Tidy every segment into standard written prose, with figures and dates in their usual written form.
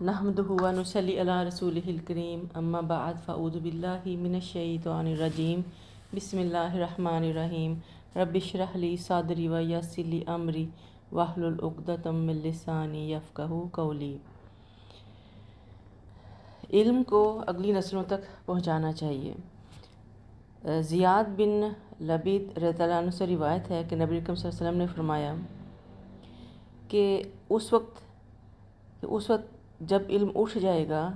نحمدہ و نصلی علی رسولہ الکریم اما بعد فاعوذ باللہ من الشیطان الرجیم بسم اللہ الرحمن الرحیم رب اشرح لی صدری ویسر لی امری واحلل عقدۃ من لسانی یفقہوا قولی۔ علم کو اگلی نسلوں تک پہنچانا چاہیے۔ زیاد بن لبید رضی اللہ عنہ سے روایت ہے کہ نبی اکرم صلی اللہ علیہ وسلم نے فرمایا کہ اس وقت جب علم اٹھ جائے گا،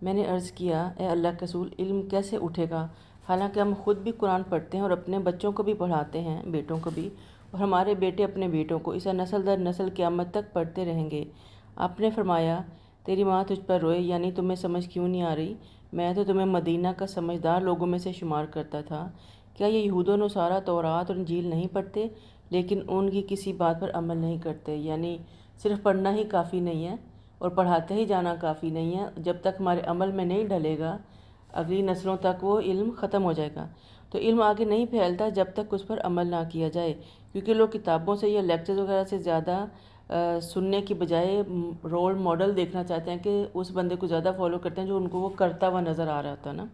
میں نے عرض کیا اے اللہ کے رسول، علم کیسے اٹھے گا؟ حالانکہ ہم خود بھی قرآن پڑھتے ہیں اور اپنے بچوں کو بھی پڑھاتے ہیں، بیٹوں کو بھی، اور ہمارے بیٹے اپنے بیٹوں کو، اسے نسل در نسل قیامت تک پڑھتے رہیں گے۔ آپ نے فرمایا تیری ماں تجھ پر روئے، یعنی تمہیں سمجھ کیوں نہیں آ رہی؟ میں تو تمہیں مدینہ کا سمجھدار لوگوں میں سے شمار کرتا تھا۔ کیا یہ یہود و نصارہ تورات اور انجیل نہیں پڑھتے لیکن ان کی کسی بات پر عمل نہیں کرتے؟ یعنی صرف پڑھنا ہی کافی نہیں ہے اور پڑھاتے ہی جانا کافی نہیں ہے، جب تک ہمارے عمل میں نہیں ڈھلے گا اگلی نسلوں تک وہ علم ختم ہو جائے گا۔ تو علم آگے نہیں پھیلتا جب تک اس پر عمل نہ کیا جائے، کیونکہ لوگ کتابوں سے یا لیکچرز وغیرہ سے زیادہ سننے کی بجائے رول ماڈل دیکھنا چاہتے ہیں کہ اس بندے کو زیادہ فالو کرتے ہیں جو ان کو وہ کرتا ہوا نظر آ رہا ہوتا ہے نا۔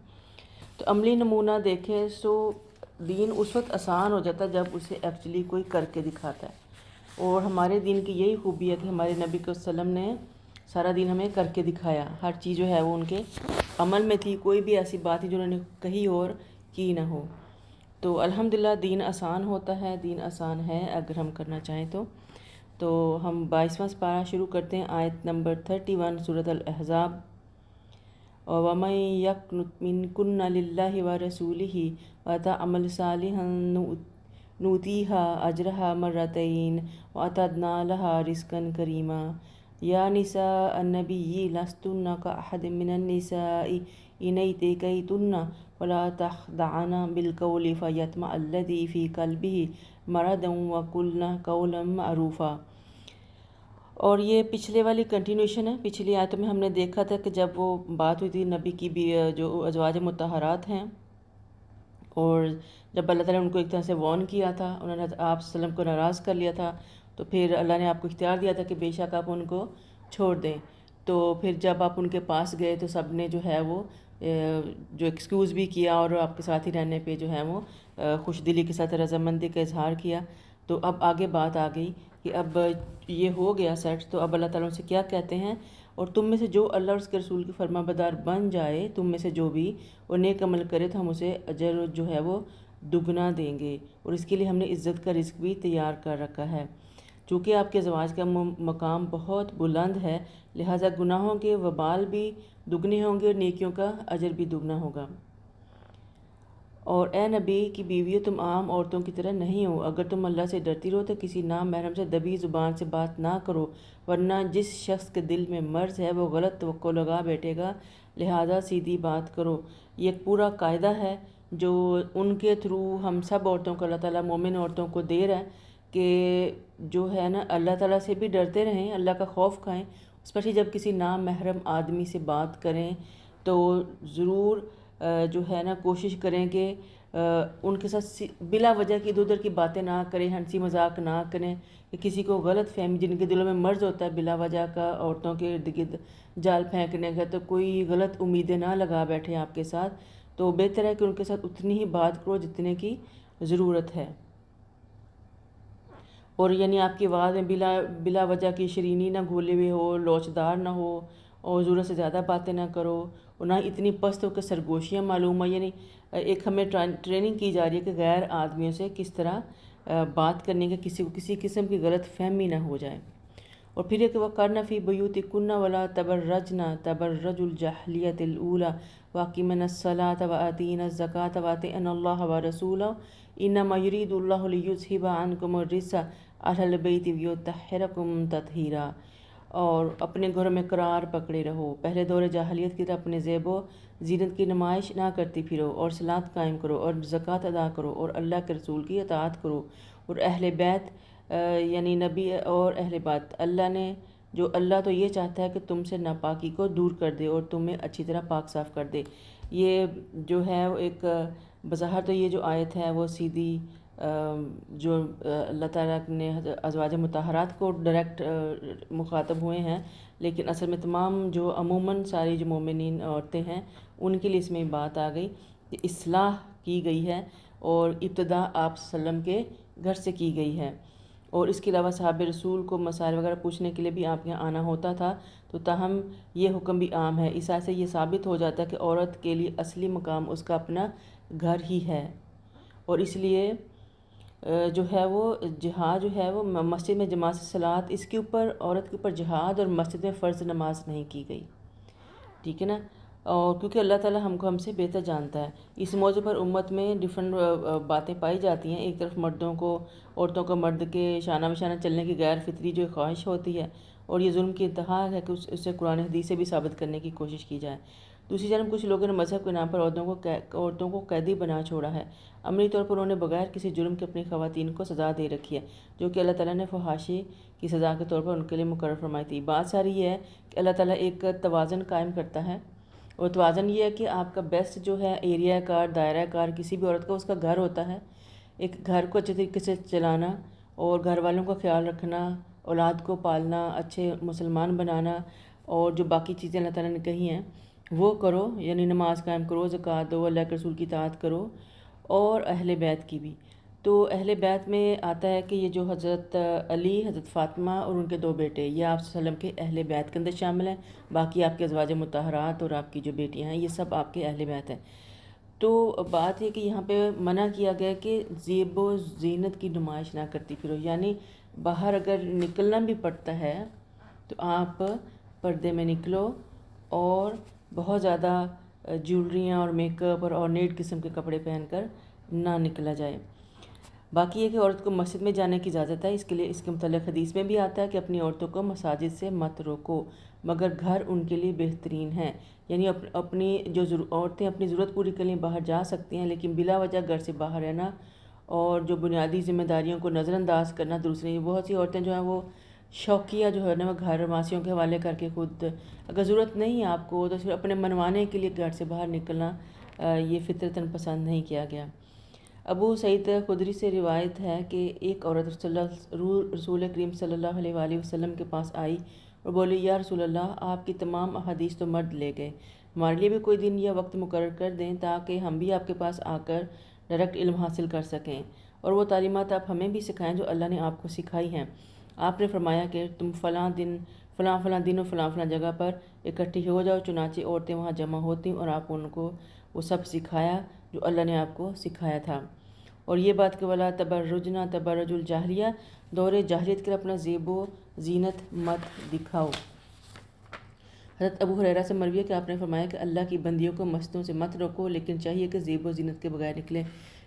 تو عملی نمونہ دیکھیں تو دین اس وقت آسان ہو جاتا ہے جب اسے ایکچولی کوئی کر کے دکھاتا ہے، اور ہمارے دین کی یہی خوبی ہے کہ ہمارے نبی صلی اللہ علیہ وسلم نے سارا دین ہمیں کر کے دکھایا، ہر چیز جو ہے وہ ان کے عمل میں تھی، کوئی بھی ایسی بات تھی جو انہوں نے کہی اور کی نہ ہو۔ تو الحمدللہ دین آسان ہوتا ہے، دین آسان ہے اگر ہم کرنا چاہیں تو ہم 22واں پارہ شروع کرتے ہیں، آیت نمبر 31 سورۃ الاحزاب۔ وَمَن يَقْنُتْ مِنكُنَّ لِلَّهِ وَرَسُولِهِ وَتَعْمَلْ صَالِحًا نُؤْتِيهَا أَجْرَهَا مَرَّتَيْنِ وَأَعْتَدْنَا لَهَا رِزْقًا كَرِيمًا۔ يَا نِسَاءَ النَّبِيِّ لَسْتُنَّ كَأَحَدٍ مِّنَ النِّسَاءِ إِنْ اتَّقَيْتُنَّ وَلَا تَخْضَعْنَ بِالْقَوْلِ فَيَطْمَعَ الَّذِي فِي قَلْبِهِ مَرَضٌ وَقُلْنَ قَوْلًا مَّعْرُوفًا۔ اور یہ پچھلے والی کنٹینیوشن ہے۔ پچھلی آیتوں میں ہم نے دیکھا تھا کہ جب وہ بات ہوئی تھی نبی کی بھی جو ازواج مطہرات ہیں، اور جب اللہ تعالیٰ نے ان کو ایک طرح سے وارن کیا تھا، انہوں نے آپ صلی اللہ علیہ وسلم کو ناراض کر لیا تھا، تو پھر اللہ نے آپ کو اختیار دیا تھا کہ بے شک آپ ان کو چھوڑ دیں۔ تو پھر جب آپ ان کے پاس گئے تو سب نے جو ہے وہ جو ایکسکیوز بھی کیا اور آپ کے ساتھ ہی رہنے پہ جو ہے وہ خوش دلی کے ساتھ رضامندی کا اظہار کیا۔ تو اب آگے بات آ گئی کہ اب یہ ہو گیا سیٹ، تو اب اللہ تعالیٰ ان سے کیا کہتے ہیں، اور تم میں سے جو اللہ اور اس کے رسول کی فرما بردار بن جائے، تم میں سے جو بھی اور نیک عمل کرے تو ہم اسے اجر جو ہے وہ دگنا دیں گے، اور اس کے لیے ہم نے عزت کا رزق بھی تیار کر رکھا ہے۔ چونکہ آپ کے ازواج کا مقام بہت بلند ہے، لہٰذا گناہوں کے وبال بھی دگنے ہوں گے اور نیکیوں کا اجر بھی دگنا ہوگا۔ اور اے نبی کی بیویوں، تم عام عورتوں کی طرح نہیں ہو، اگر تم اللہ سے ڈرتی رہو تو کسی نامحرم سے دبی زبان سے بات نہ کرو، ورنہ جس شخص کے دل میں مرض ہے وہ غلط توقع لگا بیٹھے گا، لہذا سیدھی بات کرو۔ یہ ایک پورا قاعدہ ہے جو ان کے تھرو ہم سب عورتوں کو اللہ تعالیٰ مومن عورتوں کو دے رہا ہے کہ جو ہے نا اللہ تعالیٰ سے بھی ڈرتے رہیں، اللہ کا خوف کھائیں، اسپیشلی جب کسی نامحرم آدمی سے بات کریں تو ضرور جو ہے نا کوشش کریں کہ ان کے ساتھ بلا وجہ کی ادھر ادھر کی باتیں نہ کریں، ہنسی مذاق نہ کریں، کہ کسی کو غلط فہمی، جن کے دلوں میں مرض ہوتا ہے بلا وجہ کا عورتوں کے ارد گرد جال پھینکنے کا، تو کوئی غلط امیدیں نہ لگا بیٹھیں آپ کے ساتھ۔ تو بہتر ہے کہ ان کے ساتھ اتنی ہی بات کرو جتنے کی ضرورت ہے، اور یعنی آپ کی آواز میں بلا وجہ کی شرینی نہ گھولے ہوئے ہو، لوچدار نہ ہو، اور ضرورت سے زیادہ باتیں نہ کرو، اور نہ اتنی پست ہو کہ سرگوشیاں معلوم ہوں۔ یعنی ایک ہمیں ٹریننگ کی جا رہی ہے کہ غیر آدمیوں سے کس طرح بات کرنے کے کسی کو کسی قسم کی غلط فہمی نہ ہو جائے۔ اور پھر یہ کہ وَقَرْنَ فِي بُيُوتِكُنَّ وَلَا تَبَرَّجْنَ تَبَرُّجَ الْجَاهِلِيَّةِ الْأُولَىٰ وَأَقِمْنَ الصَّلَاةَ وَآتِينَ الزَّكَاةَ وَأَطِعْنَ اللَّهَ وَرَسُولَهُ إِنَّمَا يُرِيدُ اللَّهُ لِيُذْهِبَ عَنكُمُ الرِّجْسَ أَهْلَ الْبَيْتِ وَيُطَهِّرَكُمْ تَطْهِيرًا۔ اور اپنے گھروں میں قرار پکڑے رہو، پہلے دور جاہلیت کی طرح اپنے زیب و زینت کی نمائش نہ کرتی پھرو، اور صلاۃ قائم کرو اور زکوٰۃ ادا کرو اور اللہ کے رسول کی اطاعت کرو، اور اہل بیت یعنی نبی اور اہل بیت اللہ تو یہ چاہتا ہے کہ تم سے ناپاکی کو دور کر دے اور تمہیں اچھی طرح پاک صاف کر دے۔ یہ جو ہے ایک بظاہر تو یہ جو آیت ہے وہ سیدھی جو اللہ تعالیٰ نے ازواج مطہرات کو ڈائریکٹ مخاطب ہوئے ہیں، لیکن اصل میں تمام جو عموماً ساری جو مومنین عورتیں ہیں ان کے لیے اس میں بات آ گئی کہ اصلاح کی گئی ہے، اور ابتدا آپ صلی اللہ علیہ وسلم کے گھر سے کی گئی ہے۔ اور اس کے علاوہ صحابہ رسول کو مسائل وغیرہ پوچھنے کے لیے بھی آپ کے یہاں آنا ہوتا تھا، تو تاہم یہ حکم بھی عام ہے۔ اس آیت سے یہ ثابت ہو جاتا ہے کہ عورت کے لیے اصلی مقام اس کا اپنا گھر ہی ہے، اور اس لیے جو ہے وہ جہاد جو ہے وہ مسجد میں جماعت سے صلاۃ، اس کے اوپر عورت کے اوپر جہاد اور مسجد میں فرض نماز نہیں کی گئی، ٹھیک ہے نا۔ اور کیونکہ اللہ تعالیٰ ہم سے بہتر جانتا ہے۔ اس موضوع پر امت میں ڈیفرنٹ باتیں پائی جاتی ہیں۔ ایک طرف عورتوں کو مرد کے شانہ بشانہ چلنے کی غیر فطری جو خواہش ہوتی ہے، اور یہ ظلم کی انتہا ہے کہ اسے قرآن حدیث سے بھی ثابت کرنے کی کوشش کی جائے۔ دوسری جانب کچھ لوگوں نے مذہب کے نام پر عورتوں کو قیدی بنا چھوڑا ہے۔ عملی طور پر انہوں نے بغیر کسی جرم کے اپنی خواتین کو سزا دے رکھی ہے، جو کہ اللہ تعالیٰ نے فحاشی کی سزا کے طور پر ان کے لیے مقرر فرمائی تھی۔ بات ساری یہ ہے کہ اللہ تعالیٰ ایک توازن قائم کرتا ہے، اور توازن یہ ہے کہ آپ کا بیسٹ جو ہے ایریا کار، دائرہ کار کسی بھی عورت کا اس کا گھر ہوتا ہے۔ ایک گھر کو اچھے طریقے سے چلانا اور گھر والوں کا خیال رکھنا، اولاد کو پالنا، اچھے مسلمان بنانا، اور جو باقی چیزیں اللہ تعالیٰ نے کہی ہیں وہ کرو، یعنی نماز قائم کرو، زکوٰۃ دو، اللہ کے رسول کی اطاعت کرو، اور اہل بیت کی بھی۔ تو اہل بیت میں آتا ہے کہ یہ جو حضرت علی، حضرت فاطمہ اور ان کے 2 بیٹے، یہ آپ صلی اللہ علیہ وسلم کے اہل بیت کے اندر شامل ہیں۔ باقی آپ کے ازواج مطہرات اور آپ کی جو بیٹیاں ہیں یہ سب آپ کے اہل بیت ہیں۔ تو بات یہ کہ یہاں پہ منع کیا گیا کہ زیب و زینت کی نمائش نہ کرتی پھرو، یعنی باہر اگر نکلنا بھی پڑتا ہے تو آپ پردے میں نکلو، اور بہت زیادہ جیولریاں اور میک اپ اور آرنیٹ قسم کے کپڑے پہن کر نہ نکلا جائے۔ باقی یہ کہ عورت کو مسجد میں جانے کی اجازت ہے، اس کے لیے اس کے متعلق حدیث میں بھی آتا ہے کہ اپنی عورتوں کو مساجد سے مت روکو، مگر گھر ان کے لیے بہترین ہے۔ یعنی اپنی عورتیں اپنی ضرورت پوری کرنے باہر جا سکتی ہیں، لیکن بلا وجہ گھر سے باہر رہنا اور جو بنیادی ذمہ داریوں کو نظر انداز کرنا درست نہیں۔ بہت سی عورتیں جو ہیں وہ شوقیہ جو ہے نا وہ گھر واسیوں کے حوالے کر کے خود، اگر ضرورت نہیں ہے آپ کو تو صرف اپنے منوانے کے لیے گھر سے باہر نکلنا یہ فطرتاً پسند نہیں کیا گیا۔ ابو سعید خدری سے روایت ہے کہ ایک عورت رسول کریم صلی اللہ علیہ وآلہ وسلم کے پاس آئی اور بولی، یا رسول اللہ، آپ کی تمام احادیث تو مرد لے گئے، ہمارے لیے بھی کوئی دن یا وقت مقرر کر دیں تاکہ ہم بھی آپ کے پاس آ کر ڈائریکٹ علم حاصل کر سکیں، اور وہ تعلیمات آپ ہمیں بھی سکھائیں جو اللہ نے آپ کو سکھائی ہیں۔ آپ نے فرمایا کہ تم فلاں دن اور فلاں جگہ پر اکٹھی ہو جاؤ، چنانچہ عورتیں وہاں جمع ہوتیں اور آپ ان کو وہ سب سکھایا جو اللہ نے آپ کو سکھایا تھا۔ اور یہ بات کہ ولا تبرجنا تبرج الجاہلیہ، دور جاہلیت کے اپنا زیب و زینت مت دکھاؤ۔ حضرت ابو ہریرہ سے مروی ہے کہ آپ نے فرمایا کہ اللہ کی بندیوں کو مسجدوں سے مت روکو، لیکن چاہیے کہ زیب و زینت کے بغیر نکلیں۔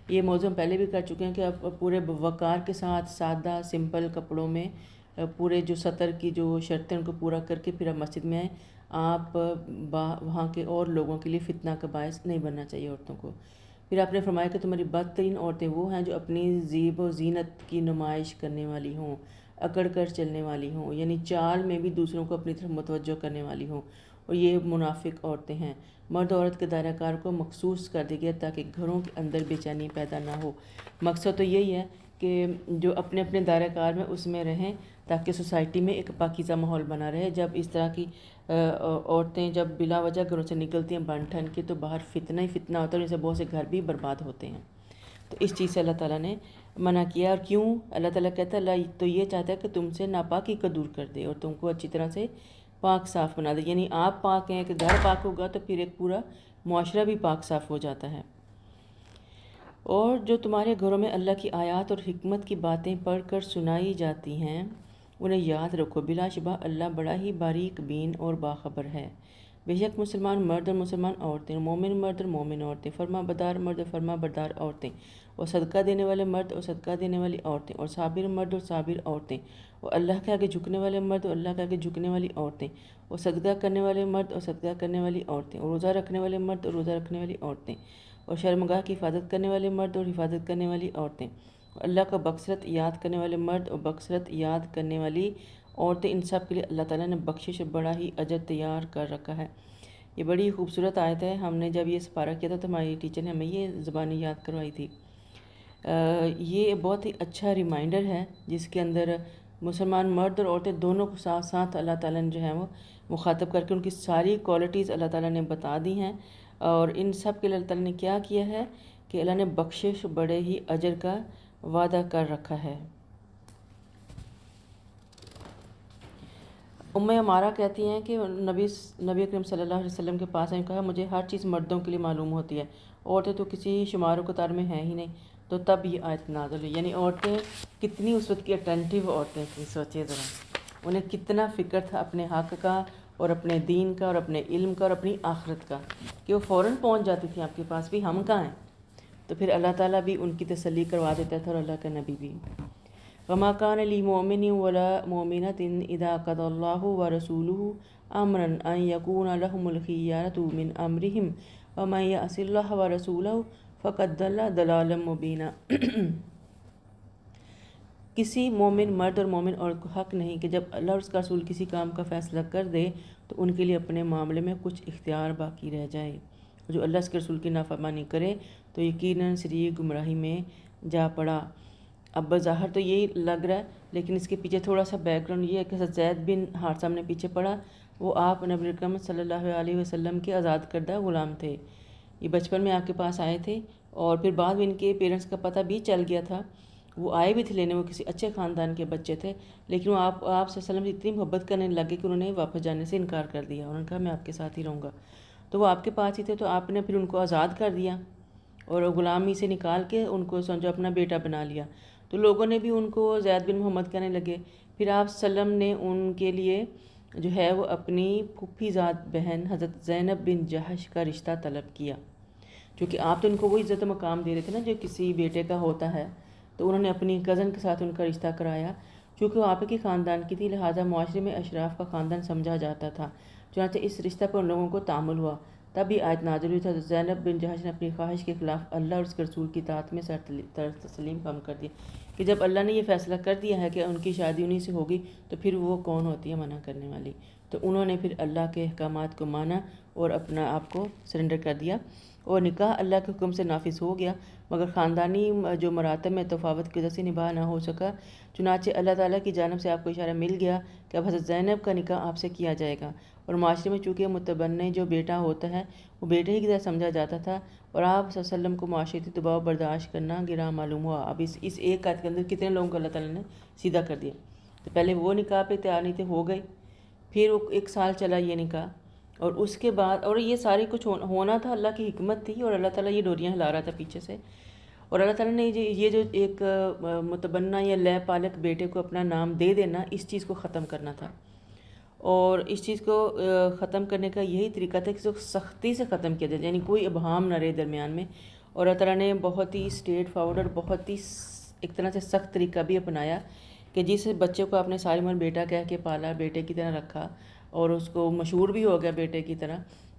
یہ موضوع ہم پہلے بھی کر چکے ہیں کہ آپ پورے وقار کے ساتھ سادہ سمپل کپڑوں میں پورے جو سطر کی جو شرطیں ان کو پورا کر کے پھر آپ مسجد میں آئیں۔ آپ وہاں کے اور لوگوں کے لیے فتنہ کا باعث نہیں بننا چاہیے عورتوں کو۔ پھر آپ نے فرمایا کہ تمہاری بدترین عورتیں وہ ہیں جو اپنی زیب و زینت کی نمائش کرنے والی ہوں، اکڑ کر چلنے والی ہوں، یعنی چال میں بھی دوسروں کو اپنی طرف متوجہ کرنے والی ہوں، اور یہ منافق عورتیں ہیں۔ مرد عورت کے دائرہ کار کو مخصوص کر دیا گیا تاکہ گھروں کے اندر بے چینی پیدا نہ ہو۔ مقصد تو یہی ہے کہ جو اپنے اپنے دائرہ کار میں اس میں رہیں تاکہ سوسائٹی میں ایک پاکیزہ ماحول بنا رہے۔ جب اس طرح کی عورتیں جب بلا وجہ گھروں سے نکلتی ہیں بن ٹھن کے، تو باہر فتنہ ہی فتنہ ہوتا ہے، اور ان سے بہت سے گھر بھی برباد ہوتے ہیں۔ تو اس چیز سے اللہ تعالیٰ نے منع کیا۔ اور کیوں اللہ تعالیٰ کہتا ہے، اللہ تو یہ چاہتا ہے کہ تم سے ناپاکی کو دور کر دے اور تم کو اچھی طرح سے پاک صاف بنا دے، یعنی آپ پاک ہیں کہ گھر پاک ہوگا تو پھر ایک پورا معاشرہ بھی پاک صاف ہو جاتا ہے۔ اور جو تمہارے گھروں میں اللہ کی آیات اور حکمت کی باتیں پڑھ کر سنائی جاتی ہیں انہیں یاد رکھو، بلا شبہ اللہ بڑا ہی باریک بین اور باخبر ہے۔ بے شک مسلمان مرد اور مسلمان عورتیں، مومن مرد اور مومن عورتیں، فرما بردار مرد اور فرما بردار عورتیں، اور صدقہ دینے والے مرد اور صدقہ دینے والی عورتیں، اور صابر مرد اور صابر عورتیں، اور اللہ کے آگے جھکنے والے مرد اور اللہ کے آگے جھکنے والی عورتیں، اور صدقہ کرنے والے مرد اور صدقہ کرنے والی عورتیں، اور روزہ رکھنے والے مرد اور روزہ رکھنے والی عورتیں، اور شرمگاہ کی حفاظت کرنے والے مرد اور حفاظت کرنے والی عورتیں، اور اللہ کا بکثرت یاد کرنے والے مرد اور بکثرت یاد کرنے والی عورتیں، ان سب کے لیے اللہ تعالیٰ نے بخشش اور بڑا ہی اجر تیار کر رکھا ہے۔ یہ بڑی خوبصورت آیت ہے۔ ہم نے جب یہ سپارہ کیا تھا تو ہماری ٹیچر نے ہمیں یہ زبانی یاد کروائی تھی۔ یہ بہت ہی اچھا ریمائنڈر ہے جس کے اندر مسلمان مرد اور عورتیں دونوں کو ساتھ ساتھ اللہ تعالیٰ نے جو ہے وہ مخاطب کر کے ان کی ساری کوالٹیز اللہ تعالیٰ نے بتا دی ہیں، اور ان سب کے لیے اللہ تعالیٰ نے کیا کیا ہے کہ اللہ نے بخشش بڑے ہی اجر کا وعدہ کر رکھا ہے۔ عمارہ کہتی ہیں کہ نبی اکرم صلی اللہ علیہ وسلم کے پاس آئیں، کہا مجھے ہر چیز مردوں کے لیے معلوم ہوتی ہے، عورتیں تو کسی شمار و قطار میں ہیں ہی نہیں۔ تو تب یہ آیت نازل ہوئی، یعنی عورتیں کتنی اس وقت کی اٹینٹیو عورتیں تھیں، سوچیے ذرا انہیں کتنا فکر تھا اپنے حق کا اور اپنے دین کا اور اپنے علم کا اور اپنی آخرت کا، کہ وہ فوراً پہنچ جاتی تھیں آپ کے پاس بھی ہم کہاں ہیں۔ تو پھر اللہ تعالیٰ بھی ان کی تسلی کروا دیتا تھا اور اللہ کا نبی بھی۔ وما كان لمؤمن ولا مؤمنة إذا قضى الله ورسوله أمرا أن يكون لهم الخيارة من أمرهم ومن يعص الله ورسوله فقد ضل ضلالا مبينا۔ کسی مومن مرد اور مومن عورت کو حق نہیں کہ جب اللہ اور اس کا رسول کسی کام کا فیصلہ کر دے تو ان کے لیے اپنے معاملے میں کچھ اختیار باقی رہ جائے۔ جو اللہ کے رسول کی نافرمانی کرے تو یقیناً سری گمراہی میں جا پڑا۔ اب بظاہر تو یہی لگ رہا ہے، لیکن اس کے پیچھے تھوڑا سا بیک گراؤنڈ یہ ہے کہ حضرت زید بن حارثہ نے پیچھے پڑا، وہ آپ نبی اکرم صلی اللہ علیہ وسلم کے آزاد کردہ غلام تھے۔ یہ بچپن میں آپ کے پاس آئے تھے اور پھر بعد میں ان کے پیرنٹس کا پتہ بھی چل گیا تھا، وہ آئے بھی تھے لینے، وہ کسی اچھے خاندان کے بچے تھے، لیکن وہ آپ صلی اللہ علیہ وسلم سے اتنی محبت کرنے لگے کہ انہوں نے واپس جانے سے انکار کر دیا، انہوں نے کہا میں آپ کے ساتھ ہی رہوں گا۔ تو وہ آپ کے پاس ہی تھے، تو آپ نے پھر ان کو آزاد کر دیا اور غلامی سے نکال کے ان کو سمجھو اپنا بیٹا بنا لیا۔ تو لوگوں نے بھی ان کو زید بن محمد کہنے لگے۔ پھر آپ وسلم نے ان کے لیے جو ہے وہ اپنی پھوپھی زاد بہن حضرت زینب بن جہش کا رشتہ طلب کیا، چونکہ آپ تو ان کو وہ عزت و مقام دے رہے تھے نا جو کسی بیٹے کا ہوتا ہے، تو انہوں نے اپنی کزن کے ساتھ ان کا رشتہ کرایا، چونکہ وہ آپ کے خاندان کی تھی، لہٰذا معاشرے میں اشراف کا خاندان سمجھا جاتا تھا، چنانچہ اس رشتہ پر ان لوگوں کو تعامل ہوا۔ تب یہ آیت نازل ہوئی تھا، زینب بن جہش نے اپنی خواہش کے خلاف اللہ اور اس کے رسول کی اطاعت میں سر تسلیم کم کر دیا، کہ جب اللہ نے یہ فیصلہ کر دیا ہے کہ ان کی شادی انہی سے ہوگی تو پھر وہ کون ہوتی ہے منع کرنے والی۔ تو انہوں نے پھر اللہ کے احکامات کو مانا اور اپنا آپ کو سرنڈر کر دیا، اور نکاح اللہ کے حکم سے نافذ ہو گیا، مگر خاندانی جو مراتب میں تفاوت کی وجہ سے نباہ نہ ہو سکا، چنانچہ اللہ تعالیٰ کی جانب سے آپ کو اشارہ مل گیا کہ اب حضرت زینب کا نکاح آپ سے کیا جائے گا، اور معاشرے میں چونکہ متبنع جو بیٹا ہوتا ہے وہ بیٹے ہی کی طرح سمجھا جاتا تھا، اور آپ صلی اللہ علیہ وسلم کو معاشرتی دباؤ برداشت کرنا گراں معلوم ہوا۔ اب اس ایک آیت کے اندر کتنے لوگوں کو اللہ تعالیٰ نے سیدھا کر دیا۔ تو پہلے وہ نکاح پہ تیار نہیں تھے، ہو گئے، پھر وہ 1 سال چلا یہ نکاح، اور اس کے بعد اور یہ ساری کچھ ہونا تھا، اللہ کی حکمت تھی، اور اللہ تعالیٰ یہ ڈوریاں ہلا رہا تھا پیچھے سے، اور اللہ تعالیٰ نے یہ جو ایک متبنع یا لے پالک بیٹے کو اپنا نام دے دینا، اس چیز کو ختم کرنا تھا، اور اس چیز کو ختم کرنے کا یہی طریقہ تھا کہ اس کو سختی سے ختم کیا جائے، یعنی کوئی ابہام نہ رہے درمیان میں، اور اللہ تعالیٰ نے بہت ہی اسٹریٹ فارورڈ اور بہت ہی ایک طرح سے سخت طریقہ بھی اپنایا کہ جس بچے کو آپ نے ساری عمر بیٹا کہہ کے پالا، بیٹے کی طرح رکھا، اور اس کو مشہور بھی ہو گیا بیٹے کی طرح،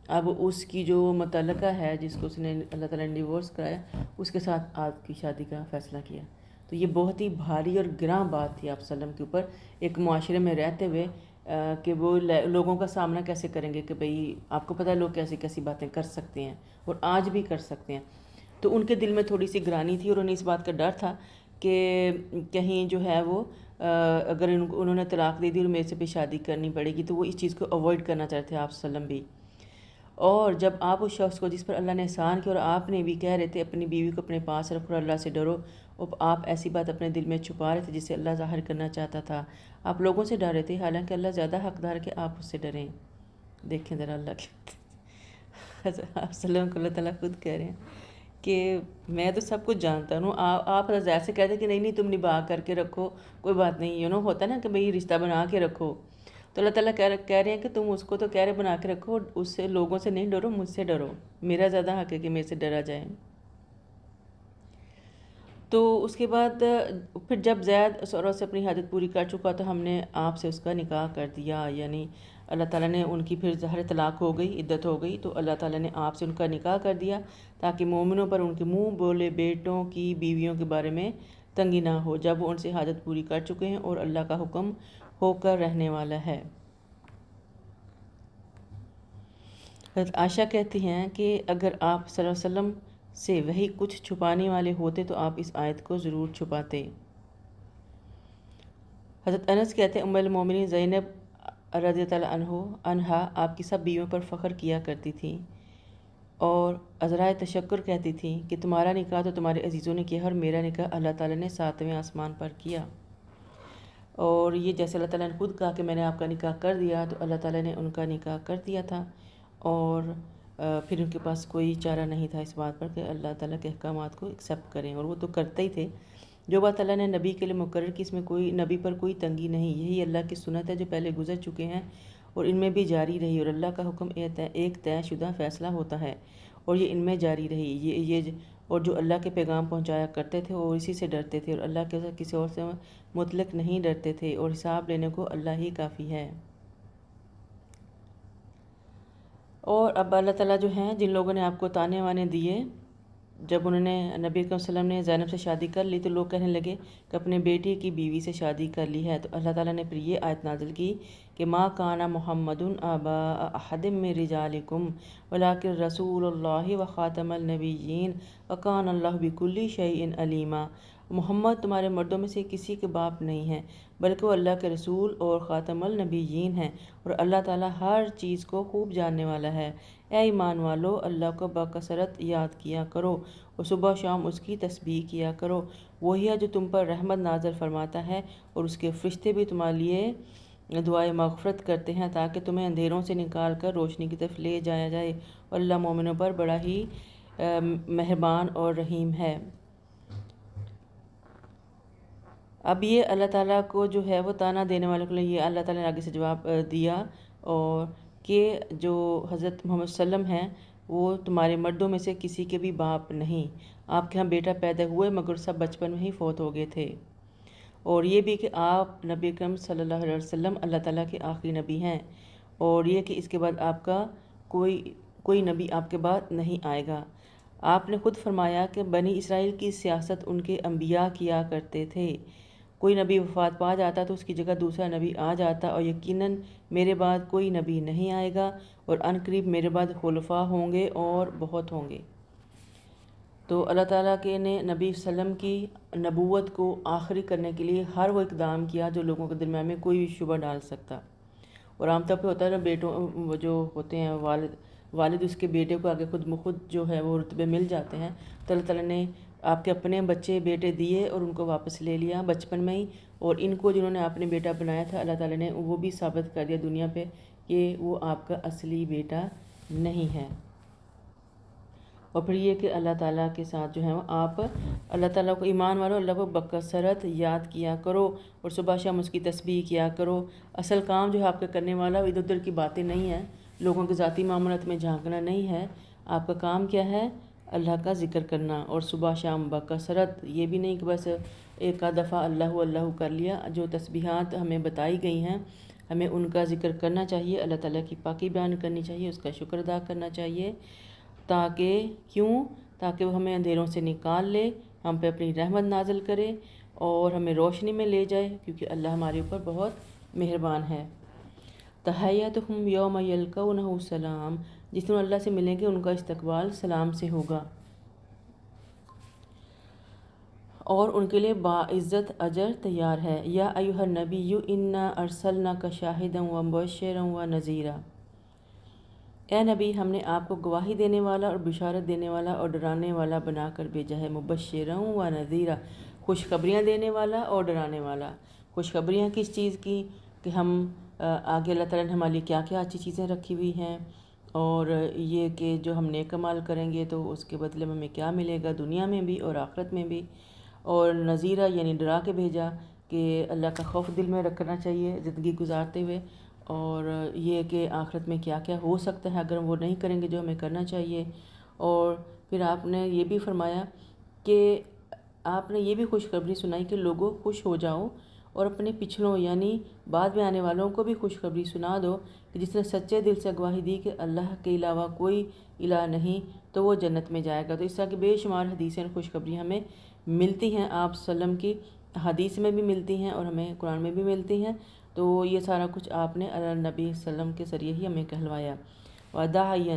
اب اس کی جو متعلقہ ہے جس کو اس نے اللہ تعالیٰ نے ڈیورس کرایا، اس کے ساتھ آپ کی شادی کا فیصلہ کیا۔ تو یہ بہت ہی بھاری اور گراں بات تھی آپ صلی اللہ علیہ وسلم کے اوپر، ایک معاشرے میں رہتے ہوئے کہ وہ لوگوں کا سامنا کیسے کریں گے، کہ بھئی آپ کو پتہ ہے لوگ کیسی کیسی باتیں کر سکتے ہیں اور آج بھی کر سکتے ہیں۔ تو ان کے دل میں تھوڑی سی گرانی تھی، اور انہیں اس بات کا ڈر تھا کہ کہیں جو ہے وہ اگر انہوں نے طلاق دے دی اور میرے سے بھی شادی کرنی پڑے گی، تو وہ اس چیز کو اوائڈ کرنا چاہتے تھے آپ صلی اللہ علیہ وسلم بھی۔ اور جب آپ اس شخص کو جس پر اللہ نے احسان کیا، اور آپ نے بھی کہہ رہے تھے اپنی بیوی کو اپنے پاس رکھو اور اللہ سے ڈرو، اور آپ ایسی بات اپنے دل میں چھپا رہے تھے جسے اللہ ظاہر کرنا چاہتا تھا، آپ لوگوں سے ڈر رہے تھے، حالانکہ اللہ زیادہ حقدار ہے کہ آپ اس سے ڈریں۔ دیکھیں ذرا اللہ کے آپ صلی اللہ علیہ وسلم کو اللہ تعالیٰ خود کہہ رہے ہیں کہ میں تو سب کچھ جانتا ہوں، آپ حضرت سے کہتے کہ نہیں تم نباہ کر کے رکھو، کوئی بات نہیں، ہوتا نا کہ بھئی رشتہ بنا کے رکھو، تو اللہ تعالیٰ کہہ رہے ہیں کہ تم اس کو تو کہہ رہے بنا کے رکھو، اس سے لوگوں سے نہیں ڈرو، مجھ سے ڈرو، میرا زیادہ حق ہے کہ میرے سے ڈرا جائے۔ تو اس کے بعد پھر جب زید اس عورت سے اپنی حاجت پوری کر چکا تو ہم نے آپ سے اس کا نکاح کر دیا، یعنی اللہ تعالیٰ نے ان کی پھر ظاہر طلاق ہو گئی، عدت ہو گئی، تو اللہ تعالیٰ نے آپ سے ان کا نکاح کر دیا تاکہ مومنوں پر ان کے منہ بولے بیٹوں کی بیویوں کے بارے میں تنگی نہ ہو جب وہ ان سے حاجت پوری کر چکے ہیں اور اللہ کا حکم ہو کر رہنے والا ہے۔ حضرت عائشہ کہتی ہیں کہ اگر آپ صلی اللہ علیہ وسلم سے وہی کچھ چھپانے والے ہوتے تو آپ اس آیت کو ضرور چھپاتے۔ حضرت انس کہتے ہیں ام المومنین زینب رضی اللہ عنہا آپ کی سب بیویوں پر فخر کیا کرتی تھیں اور عذرائے تشکر کہتی تھیں کہ تمہارا نکاح تو تمہارے عزیزوں نے کیا اور میرا نکاح اللہ تعالیٰ نے 7ویں آسمان پر کیا۔ اور یہ جیسے اللہ تعالیٰ نے خود کہا کہ میں نے آپ کا نکاح کر دیا، تو اللہ تعالیٰ نے ان کا نکاح کر دیا تھا، اور پھر ان کے پاس کوئی چارہ نہیں تھا اس بات پر کہ اللہ تعالیٰ کے احکامات کو ایکسیپٹ کریں، اور وہ تو کرتے ہی تھے۔ جو بات اللہ نے نبی کے لیے مقرر کی، اس میں کوئی نبی پر کوئی تنگی نہیں، یہی اللہ کی سنت ہے جو پہلے گزر چکے ہیں اور ان میں بھی جاری رہی، اور اللہ کا حکم ایک طے شدہ فیصلہ ہوتا ہے اور یہ ان میں جاری رہی۔ یہ اور جو اللہ کے پیغام پہنچایا کرتے تھے وہ اسی سے ڈرتے تھے اور اللہ کے کسی اور سے مطلق نہیں ڈرتے تھے، اور حساب لینے کو اللہ ہی کافی ہے۔ اور اب اللہ تعالیٰ جو ہیں جن لوگوں نے آپ کو تانے وانے دیے، جب انہوں نے نبی اکرم صلی اللہ علیہ وسلم نے زینب سے شادی کر لی تو لوگ کہنے لگے کہ اپنے بیٹی کی بیوی سے شادی کر لی ہے، تو اللہ تعالیٰ نے پھر یہ آیت نازل کی کہ ما کان محمد ابا احد من رجالکم ولکن رسول اللہ وخاتم النبیین وکان اللہ بکل شیء علیما۔ محمد تمہارے مردوں میں سے کسی کے باپ نہیں ہے بلکہ وہ اللہ کے رسول اور خاتم النبیین ہیں، اور اللہ تعالیٰ ہر چیز کو خوب جاننے والا ہے۔ اے ایمان والو، اللہ کو بکثرت یاد کیا کرو اور صبح شام اس کی تسبیح کیا کرو، وہی ہے جو تم پر رحمت نازل فرماتا ہے اور اس کے فرشتے بھی تمہارے لیے دعائے مغفرت کرتے ہیں تاکہ تمہیں اندھیروں سے نکال کر روشنی کی طرف لے جایا جائے، اور اللہ مومنوں پر بڑا ہی مہربان اور رحیم ہے۔ اب یہ اللہ تعالیٰ کو جو ہے وہ تانا دینے والوں کے لیے یہ اللہ تعالیٰ نے آگے سے جواب دیا، اور کہ جو حضرت محمد صلی اللہ علیہ وسلم ہیں وہ تمہارے مردوں میں سے کسی کے بھی باپ نہیں، آپ کے ہاں بیٹا پیدا ہوئے مگر سب بچپن میں ہی فوت ہو گئے تھے، اور یہ بھی کہ آپ نبی اکرم صلی اللہ علیہ وسلم اللہ تعالیٰ کے آخری نبی ہیں، اور یہ کہ اس کے بعد آپ کا کوئی نبی آپ کے بعد نہیں آئے گا۔ آپ نے خود فرمایا کہ بنی اسرائیل کی سیاست ان کے انبیاء کیا کرتے تھے، کوئی نبی وفات پا جاتا تو اس کی جگہ دوسرا نبی آ جاتا، اور یقیناً میرے بعد کوئی نبی نہیں آئے گا اور ان قریب میرے بعد خلفاء ہوں گے اور بہت ہوں گے۔ تو اللہ تعالیٰ کے نے نبی صلی اللہ علیہ وسلم کی نبوت کو آخری کرنے کے لیے ہر وہ اقدام کیا جو لوگوں کے درمیان میں کوئی بھی شبہ ڈال سکتا، اور عام طور پہ ہوتا ہے نا بیٹوں جو ہوتے ہیں والد اس کے بیٹے کو آگے خود بخود جو ہے وہ رتبے مل جاتے ہیں، تو اللہ تعالیٰ نے آپ کے اپنے بچے بیٹے دیے اور ان کو واپس لے لیا بچپن میں ہی، اور ان کو جنہوں نے آپ نے بیٹا بنایا تھا اللہ تعالیٰ نے وہ بھی ثابت کر دیا دنیا پہ کہ وہ آپ کا اصلی بیٹا نہیں ہے۔ اور پھر یہ کہ اللہ تعالیٰ کے ساتھ جو ہے وہ آپ اللہ تعالیٰ کو ایمان والو اللہ کو بکثرت یاد کیا کرو اور صبح شام اس کی تسبیح کیا کرو۔ اصل کام جو ہے آپ کا کرنے والا ادھر ادھر کی باتیں نہیں ہیں، لوگوں کے ذاتی معاملات میں جھانکنا نہیں ہے، آپ کا کام کیا ہے؟ اللہ کا ذکر کرنا، اور صبح شام بکثرت، یہ بھی نہیں کہ بس ایک آدھ دفعہ اللہ اللہ کر لیا۔ جو تسبیحات ہمیں بتائی گئی ہیں ہمیں ان کا ذکر کرنا چاہیے، اللہ تعالیٰ کی پاکی بیان کرنی چاہیے، اس کا شکر ادا کرنا چاہیے، تاکہ وہ ہمیں اندھیروں سے نکال لے، ہم پہ اپنی رحمت نازل کرے اور ہمیں روشنی میں لے جائے، کیونکہ اللہ ہمارے اوپر بہت مہربان ہے۔ تحیتہم یوم یلقونہ سلام، جس دن اللہ سے ملیں گے ان کا استقبال سلام سے ہوگا، اور ان کے لیے باعزت اجر تیار ہے۔ یا ایھا النبی انا ارسلناک شاہدا ومبشرا ونذیرا، اے نبی ہم نے آپ کو گواہی دینے والا اور بشارت دینے والا اور ڈرانے والا بنا کر بھیجا ہے۔ مبشرا ونذیرا، خوشخبریاں دینے والا اور ڈرانے والا۔ خوشخبریاں کس چیز کی؟ کہ ہم آگے اللہ تعالیٰ نے ہمارے لیے کیا کیا اچھی چیزیں رکھی ہوئی ہیں، اور یہ کہ جو ہم نیک اعمال کریں گے تو اس کے بدلے میں ہمیں کیا ملے گا دنیا میں بھی اور آخرت میں بھی، اور نذیرہ یعنی ڈرا کے بھیجا کہ اللہ کا خوف دل میں رکھنا چاہیے زندگی گزارتے ہوئے، اور یہ کہ آخرت میں کیا کیا ہو سکتا ہے اگر ہم وہ نہیں کریں گے جو ہمیں کرنا چاہیے۔ اور پھر آپ نے یہ بھی فرمایا کہ آپ نے یہ بھی خوشخبری سنائی کہ لوگوں خوش ہو جاؤ اور اپنے پچھلوں یعنی بعد میں آنے والوں کو بھی خوشخبری سنا دو کہ جس نے سچے دل سے گواہی دی کہ اللہ کے علاوہ کوئی الہ نہیں تو وہ جنت میں جائے گا۔ تو اس طرح کی بے شمار حدیثیں خوشخبری ہمیں ملتی ہیں، آپ صلی اللہ علیہ وسلم کی حدیث میں بھی ملتی ہیں اور ہمیں قرآن میں بھی ملتی ہیں، تو یہ سارا کچھ آپ نے نبی صلی اللہ علیہ وسلم کے ذریعے ہی ہمیں کہلوایا۔ وداعیا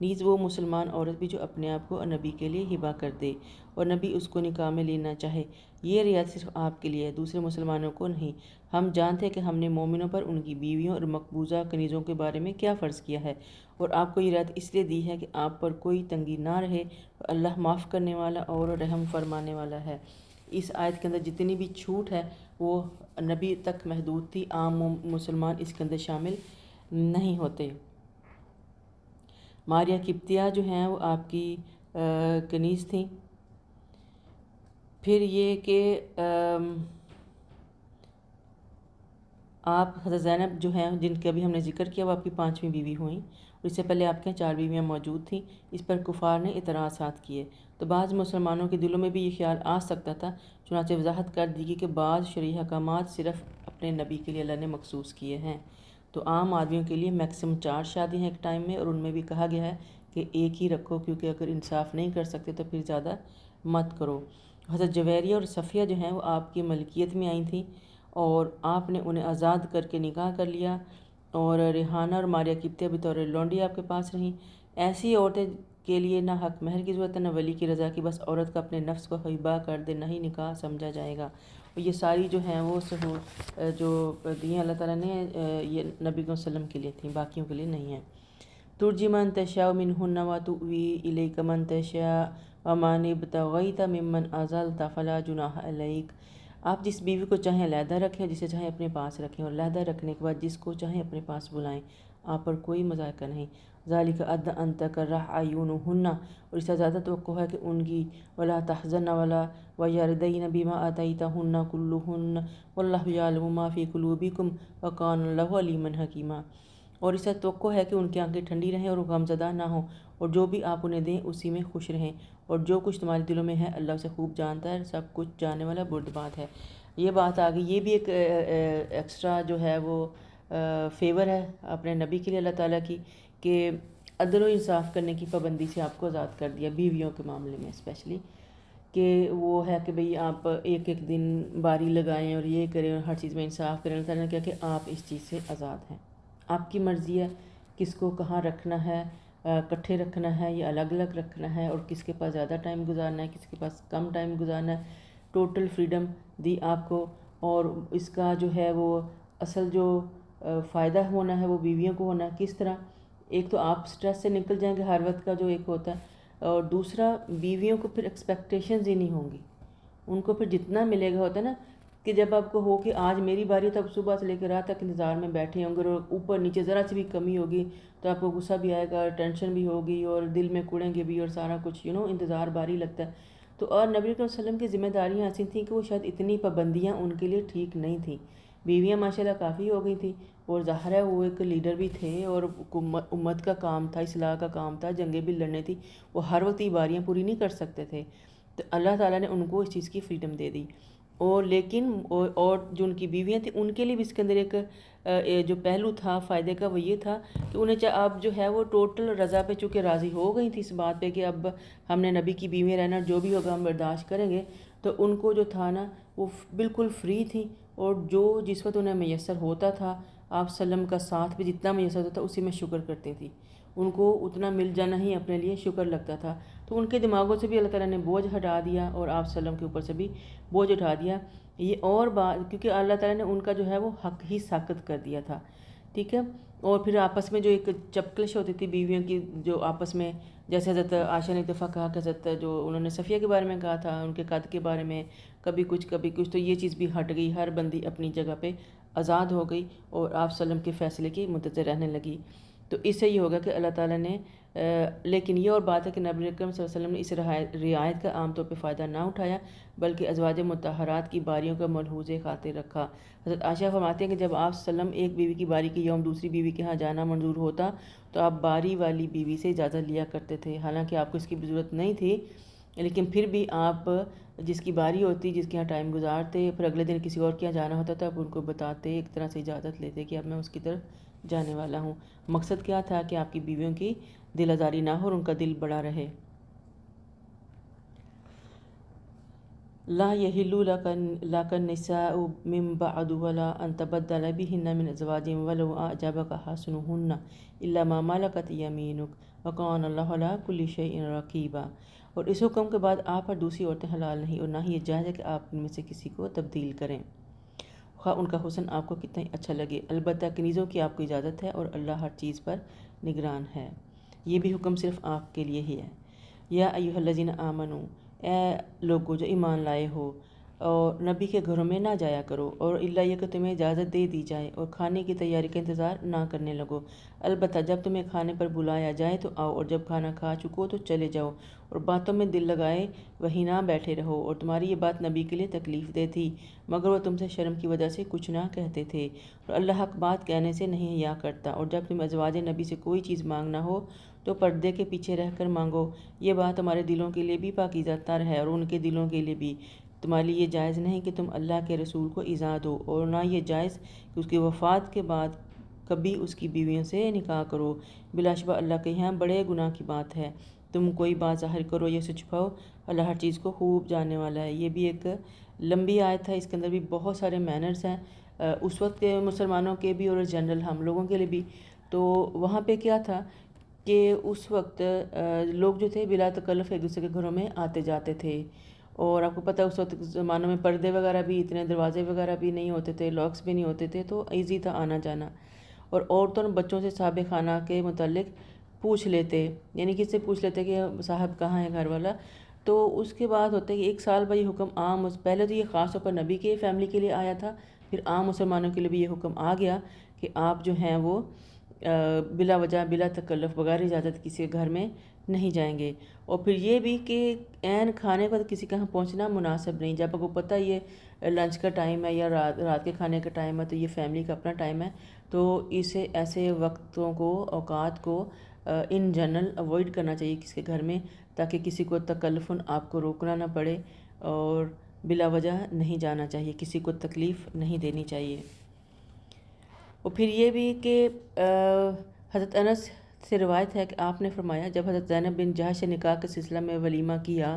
نیز وہ مسلمان عورت بھی جو اپنے آپ کو نبی کے لیے ہبہ کر دے اور نبی اس کو نکاح میں لینا چاہے، یہ رعایت صرف آپ کے لیے ہے، دوسرے مسلمانوں کو نہیں۔ ہم جانتے ہیں کہ ہم نے مومنوں پر ان کی بیویوں اور مقبوضہ کنیزوں کے بارے میں کیا فرض کیا ہے، اور آپ کو یہ رعایت اس لیے دی ہے کہ آپ پر کوئی تنگی نہ رہے، اللہ معاف کرنے والا اور رحم فرمانے والا ہے۔ اس آیت کے اندر جتنی بھی چھوٹ ہے وہ نبی تک محدود تھی، عام مسلمان اس کے اندر شامل نہیں ہوتے۔ ماریہ قبطیہ جو ہیں وہ آپ کی کنیز تھیں۔ پھر یہ کہ آپ حضرت زینب جو ہیں جن کا بھی ہم نے ذکر کیا وہ آپ کی 5ویں بیوی ہوئیں، اور اس سے پہلے آپ کے 4 بیویاں موجود تھیں۔ اس پر کفار نے اعتراضات کیے تو بعض مسلمانوں کے دلوں میں بھی یہ خیال آ سکتا تھا، چنانچہ وضاحت کر دی گئی کہ بعض شرعی احکامات صرف اپنے نبی کے لیے اللہ نے مخصوص کیے ہیں۔ تو عام آدمیوں کے لیے میکسیمم 4 شادی ہیں ایک ٹائم میں، اور ان میں بھی کہا گیا ہے کہ ایک ہی رکھو، کیونکہ اگر انصاف نہیں کر سکتے تو پھر زیادہ مت کرو۔ حضرت جویریہ اور صفیہ جو ہیں وہ آپ کی ملکیت میں آئی تھیں، اور آپ نے انہیں آزاد کر کے نکاح کر لیا، اور ریحانہ اور ماریہ قبطیہ بطور لونڈی آپ کے پاس رہیں۔ ایسی عورتیں کے لیے نہ حق مہر کی ضرورت ہے نہ ولی کی رضا کی، بس عورت کا اپنے نفس کو ہبہ کر دے، نہ ہی نکاح سمجھا جائے گا۔ اور یہ ساری جو ہیں وہ جو دی ہیں اللہ تعالیٰ نے یہ نبی صلی اللہ علیہ وسلم کے لیے تھیں، باقیوں کے لیے نہیں ہیں۔ ترجی من تشاء منہن وتؤوی الیک من تشاء ومن ابتغیت ممن عزلت فلا جناح علیک۔ آپ جس بیوی کو چاہیں علیحدہ رکھیں، جسے چاہیں اپنے پاس رکھیں، اور علیحدہ رکھنے کے بعد جس کو چاہیں اپنے پاس بلائیں، آپ پر کوئی مذائقہ نہیں۔ ذالک ادنی ان تقر اعینہن، اور اس سے زیادہ توقع ہے کہ ان کی ولا تحزن ویرضین بما آتیتہن کلہن واللہ یعلم ما فی قلوبکم وکان اللہ علیما حکیما۔ اور اس سے توقع ہے کہ ان کی آنکھیں ٹھنڈی رہیں اور وہ غمزدہ نہ ہوں، اور جو بھی آپ انہیں دیں اسی میں خوش رہیں، اور جو کچھ تمہارے دلوں میں ہے اللہ اسے خوب جانتا ہے، سب کچھ جاننے والا بردبار ہے۔ یہ بات آ گئی، یہ بھی ایک ایکسٹرا جو ہے وہ فیور ہے اپنے نبی کے لیے اللہ تعالیٰ کی، کہ عدل و انصاف کرنے کی پابندی سے آپ کو آزاد کر دیا، بیویوں کے معاملے میں اسپیشلی، کہ وہ ہے کہ بھئی آپ ایک ایک دن باری لگائیں اور یہ کریں اور ہر چیز میں انصاف کریں۔ اللہ تعالیٰ نے کہا کہ آپ اس چیز سے آزاد ہیں، آپ کی مرضی ہے کس کو کہاں رکھنا ہے، اکٹھے رکھنا ہے یا الگ الگ رکھنا ہے، اور کس کے پاس زیادہ ٹائم گزارنا ہے، کس کے پاس کم ٹائم گزارنا ہے۔ ٹوٹل فریڈم دی آپ کو، اور اس کا جو ہے وہ اصل جو فائدہ ہونا ہے وہ بیویوں کو ہونا ہے۔ کس طرح؟ ایک تو آپ سٹریس سے نکل جائیں گے ہر وقت کا جو ایک ہوتا ہے، اور دوسرا بیویوں کو پھر ایکسپیکٹیشنز ہی نہیں ہوں گی، ان کو پھر جتنا ملے گا ہوتا ہے نا کہ جب آپ کو ہو کہ آج میری باری ہے تو آپ صبح سے لے کے رات تک انتظار میں بیٹھے ہوں گے، اور اوپر نیچے ذرا سی بھی کمی ہوگی تو آپ کو غصہ بھی آئے گا، ٹینشن بھی ہوگی، اور دل میں کڑیں گے بھی، اور سارا کچھ انتظار باری لگتا ہے۔ تو اور نبی صلی اللہ علیہ وسلم کی ذمہ داریاں ایسی تھیں کہ وہ شاید اتنی پابندیاں ان کے لیے ٹھیک نہیں تھیں۔ بیویاں ماشاءاللہ کافی ہو گئی تھیں، اور ظاہر ہے وہ ایک لیڈر بھی تھے، اور امت کا کام تھا، اصلاح کا کام تھا، جنگیں بھی لڑنے تھی، وہ ہر وقت یہ باریاں پوری نہیں کر سکتے تھے، تو اللہ تعالیٰ نے ان کو اس چیز کی فریڈم دے دی۔ اور لیکن اور جو ان کی بیویاں تھیں ان کے لیے بھی اس کے اندر ایک جو پہلو تھا فائدے کا، وہ یہ تھا کہ انہیں اب جو ہے وہ ٹوٹل رضا پہ چونکہ راضی ہو گئی تھی اس بات پہ کہ اب ہم نے نبی کی بیویاں رہنا، جو بھی ہوگا ہم برداشت کریں گے، تو ان کو جو تھا نا وہ بالکل فری تھی، اور جو جس وقت انہیں میسر ہوتا تھا، آپ وسلم کا ساتھ بھی جتنا میسر ہوتا تھا اسی میں شکر کرتی تھی، ان کو اتنا مل جانا ہی اپنے لیے شکر لگتا تھا۔ تو ان کے دماغوں سے بھی اللہ تعالیٰ نے بوجھ ہٹا دیا، اور آپ وسلم کے اوپر سے بھی بوجھ اٹھا دیا۔ یہ اور بات، کیونکہ اللہ تعالیٰ نے ان کا جو ہے وہ حق ہی ساقط کر دیا تھا، ٹھیک ہے۔ اور پھر آپس میں جو ایک چپکلش ہوتی تھی بیویوں کی، جو آپس میں، جیسے حضرت عائشہ نے اتفاق کہا کہ حضرت جو انہوں نے صفیہ کے بارے میں کہا تھا، ان کے قد کے بارے میں، کبھی کچھ تو یہ چیز بھی ہٹ گئی، ہر بندی اپنی جگہ پہ آزاد ہو گئی اور آپ وسلم کے فیصلے کی منتظر رہنے لگی۔ تو اس سے یہ ہوگا کہ اللہ تعالیٰ نے لیکن یہ اور بات ہے کہ نبی اکرم صلی اللہ علیہ وسلم نے اس رعایت کا عام طور پہ فائدہ نہ اٹھایا، بلکہ ازواج مطہرات کی باریوں کا ملحوظ خاطر رکھا۔ حضرت عائشہ فرماتے ہیں کہ جب آپ صلی اللہ علیہ وسلم ایک بیوی کی باری کی یوم دوسری بیوی کے ہاں جانا منظور ہوتا تو آپ باری والی بیوی سے اجازت لیا کرتے تھے، حالانکہ آپ کو اس کی ضرورت نہیں تھی، لیکن پھر بھی آپ جس کی باری ہوتی، جس کے ہاں ٹائم گزارتے، پھر اگلے دن کسی اور کے یہاں جانا ہوتا تھا، آپ ان کو بتاتے، ایک طرح سے اجازت لیتے کہ اب میں اس کی طرف جانے والا ہوں۔ مقصد کیا تھا کہ آپ کی بیویوں کی دل آزاری نہ ہو اور ان کا دل بڑا رہے۔ لا يحل لك النساء من بعد ولا ان تبدل بهن من ازواج ولو اعجبك حسنهن الا ما ملكت يمينك وکان اللہ علی کل شیء رقیبا۔ اور اس حکم کے بعد آپ پر دوسری عورتیں حلال نہیں، اور نہ ہی یہ جائز ہے کہ آپ ان میں سے کسی کو تبدیل کریں، خواہ ان کا حسن آپ کو کتنا ہی اچھا لگے، البتہ کنیزوں کی آپ کو اجازت ہے، اور اللہ ہر چیز پر نگران ہے۔ یہ بھی حکم صرف آپ کے لیے ہی ہے۔ یا ایھا الذین آمنو، اے لوگو جو ایمان لائے ہو، اور نبی کے گھروں میں نہ جایا کرو، اور الا یہ کہ تمہیں اجازت دے دی جائے، اور کھانے کی تیاری کا انتظار نہ کرنے لگو، البتہ جب تمہیں کھانے پر بلایا جائے تو آؤ، اور جب کھانا کھا چکو تو چلے جاؤ، اور باتوں میں دل لگائے وہیں نہ بیٹھے رہو، اور تمہاری یہ بات نبی کے لیے تکلیف دہ تھی، مگر وہ تم سے شرم کی وجہ سے کچھ نہ کہتے تھے، اور اللہ حق بات کہنے سے نہیں حیا کرتا۔ اور جب تم ازواج نبی سے کوئی چیز مانگنا ہو تو پردے کے پیچھے رہ کر مانگو، یہ بات تمہارے دلوں کے لیے بھی پاکیزہ تر ہے، اور ان کے دلوں کے لیے بھی۔ تمہارے لیے یہ جائز نہیں کہ تم اللہ کے رسول کو ایذا دو، اور نہ یہ جائز کہ اس کی وفات کے بعد کبھی اس کی بیویوں سے نکاح کرو، بلا شبہ اللہ کے یہاں بڑے گناہ کی بات ہے۔ تم کوئی بات ظاہر کرو یا اسے چھپاؤ، اللہ ہر چیز کو خوب جاننے والا ہے۔ یہ بھی ایک لمبی آیت ہے، اس کے اندر بھی بہت سارے مینرز ہیں، اس وقت کے مسلمانوں کے بھی اور جنرل ہم لوگوں کے لیے بھی۔ تو وہاں پہ کیا تھا کہ اس وقت لوگ جو تھے بلا تکلف ایک دوسرے کے گھروں میں آتے جاتے تھے، اور آپ کو پتہ ہے اس وقت زمانوں میں پردے وغیرہ بھی، اتنے دروازے وغیرہ بھی نہیں ہوتے تھے، لاکس بھی نہیں ہوتے تھے، تو ایزی تھا آنا جانا۔ اور عورتوں اور بچوں سے صاحب خانہ کے متعلق پوچھ لیتے، یعنی کس سے پوچھ لیتے کہ صاحب کہاں ہے گھر والا۔ تو اس کے بعد ہوتا ہے کہ ایک سال بعد یہ حکم عام، پہلے تو یہ خاص طور پر نبی کے فیملی کے لیے آیا تھا، پھر عام مسلمانوں کے لیے بھی یہ حکم آ گیا کہ آپ جو ہیں وہ بلا وجہ بلا تکلف بغیر اجازت کسی کے گھر میں نہیں جائیں گے۔ اور پھر یہ بھی کہ عین کھانے پر کسی کے یہاں پہنچنا مناسب نہیں، جب آپ کو پتہ یہ لنچ کا ٹائم ہے یا رات کے کھانے کا ٹائم ہے، تو یہ فیملی کا اپنا ٹائم ہے، تو اسے ایسے وقتوں کو، اوقات کو ان جنرل اوائڈ کرنا چاہیے کسی کے گھر میں، تاکہ کسی کو تکلفاً آپ کو روکنا نہ پڑے، اور بلا وجہ نہیں جانا چاہیے، کسی کو تکلیف نہیں دینی چاہیے۔ اور پھر یہ بھی کہ حضرت انس سے روایت ہے کہ آپ نے فرمایا جب حضرت زینب بن جہش سے نکاح کے سلسلہ میں ولیمہ کیا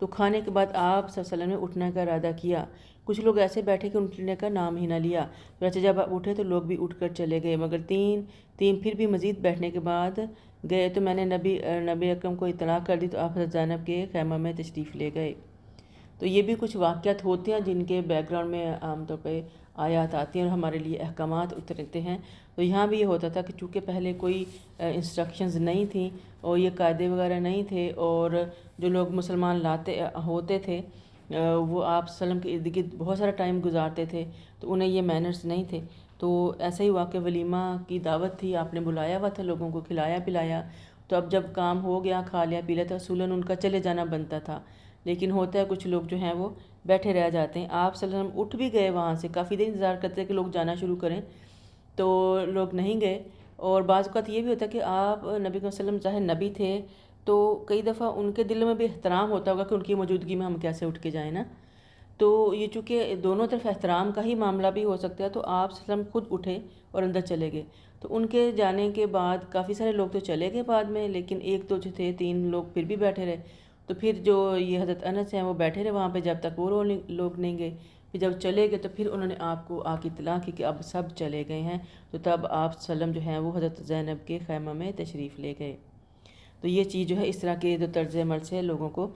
تو کھانے کے بعد آپ صلی اللہ علیہ وسلم نے اٹھنے کا ارادہ کیا، کچھ لوگ ایسے بیٹھے کہ اٹھنے کا نام ہی نہ لیا، ویسے جب آپ اٹھے تو لوگ بھی اٹھ کر چلے گئے، مگر تین پھر بھی مزید بیٹھنے کے بعد گئے تو میں نے نبی اکرم کو اطلاع کر دی، تو آپ حضرت زینب کے خیمہ میں تشریف لے گئے۔ تو یہ بھی کچھ واقعات ہوتے ہیں جن کے بیک گراؤنڈ میں عام طور پہ آیات آتی ہیں اور ہمارے لیے احکامات اترتے ہیں۔ تو یہاں بھی یہ ہوتا تھا کہ چونکہ پہلے کوئی انسٹرکشنز نہیں تھیں اور یہ قاعدے وغیرہ نہیں تھے، اور جو لوگ مسلمان ہوتے تھے وہ آپ صلی اللہ علیہ وسلم کے ارد گرد بہت سارا ٹائم گزارتے تھے، تو انہیں یہ مینرز نہیں تھے۔ تو ایسا ہی واقع ولیمہ کی دعوت تھی، آپ نے بلایا ہوا تھا لوگوں کو، کھلایا پلایا، تو اب جب کام ہو گیا، کھا لیا پی لیا، تو اصولاً ان کا چلے جانا بنتا تھا، لیکن ہوتا ہے کچھ لوگ جو ہیں وہ بیٹھے رہ جاتے ہیں۔ آپ صلی اللہ علیہ وسلم اٹھ بھی گئے وہاں سے، کافی دیر انتظار کرتے کہ لوگ جانا شروع کریں، تو لوگ نہیں گئے۔ اور بعض اوقات یہ بھی ہوتا ہے کہ آپ نبی صلی اللہ علیہ وسلم ظاہر نبی تھے، تو کئی دفعہ ان کے دل میں بھی احترام ہوتا ہوگا کہ ان کی موجودگی میں ہم کیسے اٹھ کے جائیں نا، تو یہ چونکہ دونوں طرف احترام کا ہی معاملہ بھی ہو سکتا ہے، تو آپ صلی اللہ علیہ وسلم خود اٹھے اور اندر چلے گئے۔ تو ان کے جانے کے بعد کافی سارے لوگ تو چلے گئے بعد میں، لیکن ایک دو جو تھے، تین لوگ پھر بھی بیٹھے رہے۔ تو پھر جو یہ حضرت انس ہیں وہ بیٹھے رہے وہاں پہ جب تک وہ لوگ نہیں گئے، پھر جب چلے گئے تو پھر انہوں نے آپ کو آ کے اطلاع کی کہ اب سب چلے گئے ہیں، تو تب آپ صلی اللہ علیہ وسلم جو ہیں وہ حضرت زینب کے خیمہ میں تشریف لے گئے۔ تو یہ چیز جو ہے اس طرح کے جو طرز عمل سے لوگوں کو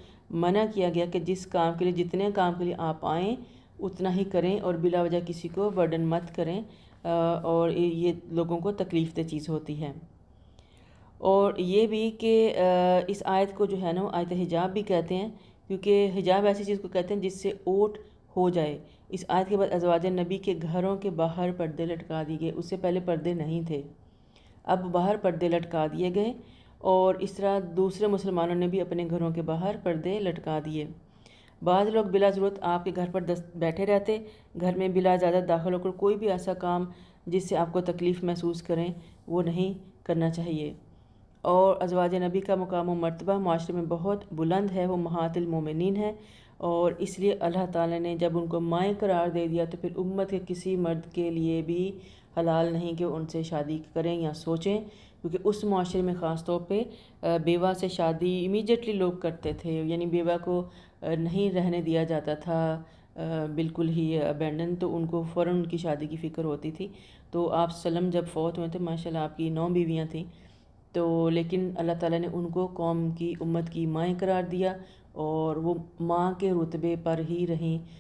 منع کیا گیا کہ جس کام کے لیے، جتنے کام کے لیے آپ آئیں اتنا ہی کریں، اور بلا وجہ کسی کو برڈن مت کریں، اور یہ لوگوں کو تکلیف دہ چیز ہوتی ہے۔ اور یہ بھی کہ اس آیت کو جو ہے نا وہ آیت حجاب بھی کہتے ہیں، کیونکہ حجاب ایسی چیز کو کہتے ہیں جس سے اوٹ ہو جائے۔ اس آیت کے بعد ازواج نبی کے گھروں کے باہر پردے لٹکا دیے گئے، اس سے پہلے پردے نہیں تھے، اب باہر پردے لٹکا دیے گئے، اور اس طرح دوسرے مسلمانوں نے بھی اپنے گھروں کے باہر پردے لٹکا دیے۔ بعض لوگ بلا ضرورت آپ کے گھر پر بیٹھے رہتے، گھر میں بلا اجازت داخل ہو کر کوئی بھی ایسا کام جس سے آپ کو تکلیف محسوس کریں وہ نہیں کرنا چاہیے۔ اور ازواج نبی کا مقام و مرتبہ معاشرے میں بہت بلند ہے، وہ امہات المومنین ہے، اور اس لیے اللہ تعالیٰ نے جب ان کو مائیں قرار دے دیا تو پھر امت کے کسی مرد کے لیے بھی حلال نہیں کہ ان سے شادی کریں یا سوچیں، کیونکہ اس معاشرے میں خاص طور پہ بیوہ سے شادی امیجیٹلی لوگ کرتے تھے، یعنی بیوہ کو نہیں رہنے دیا جاتا تھا بالکل ہی ابینڈن، تو ان کو فوراً ان کی شادی کی فکر ہوتی تھی۔ تو آپ صلی اللہ علیہ وسلم جب فوت ہوئے تھے، ماشاءاللہ آپ کی 9 بیویاں تھیں، تو لیکن اللہ تعالیٰ نے ان کو قوم کی امت کی مائیں قرار دیا، اور وہ ماں کے رتبے پر ہی رہیں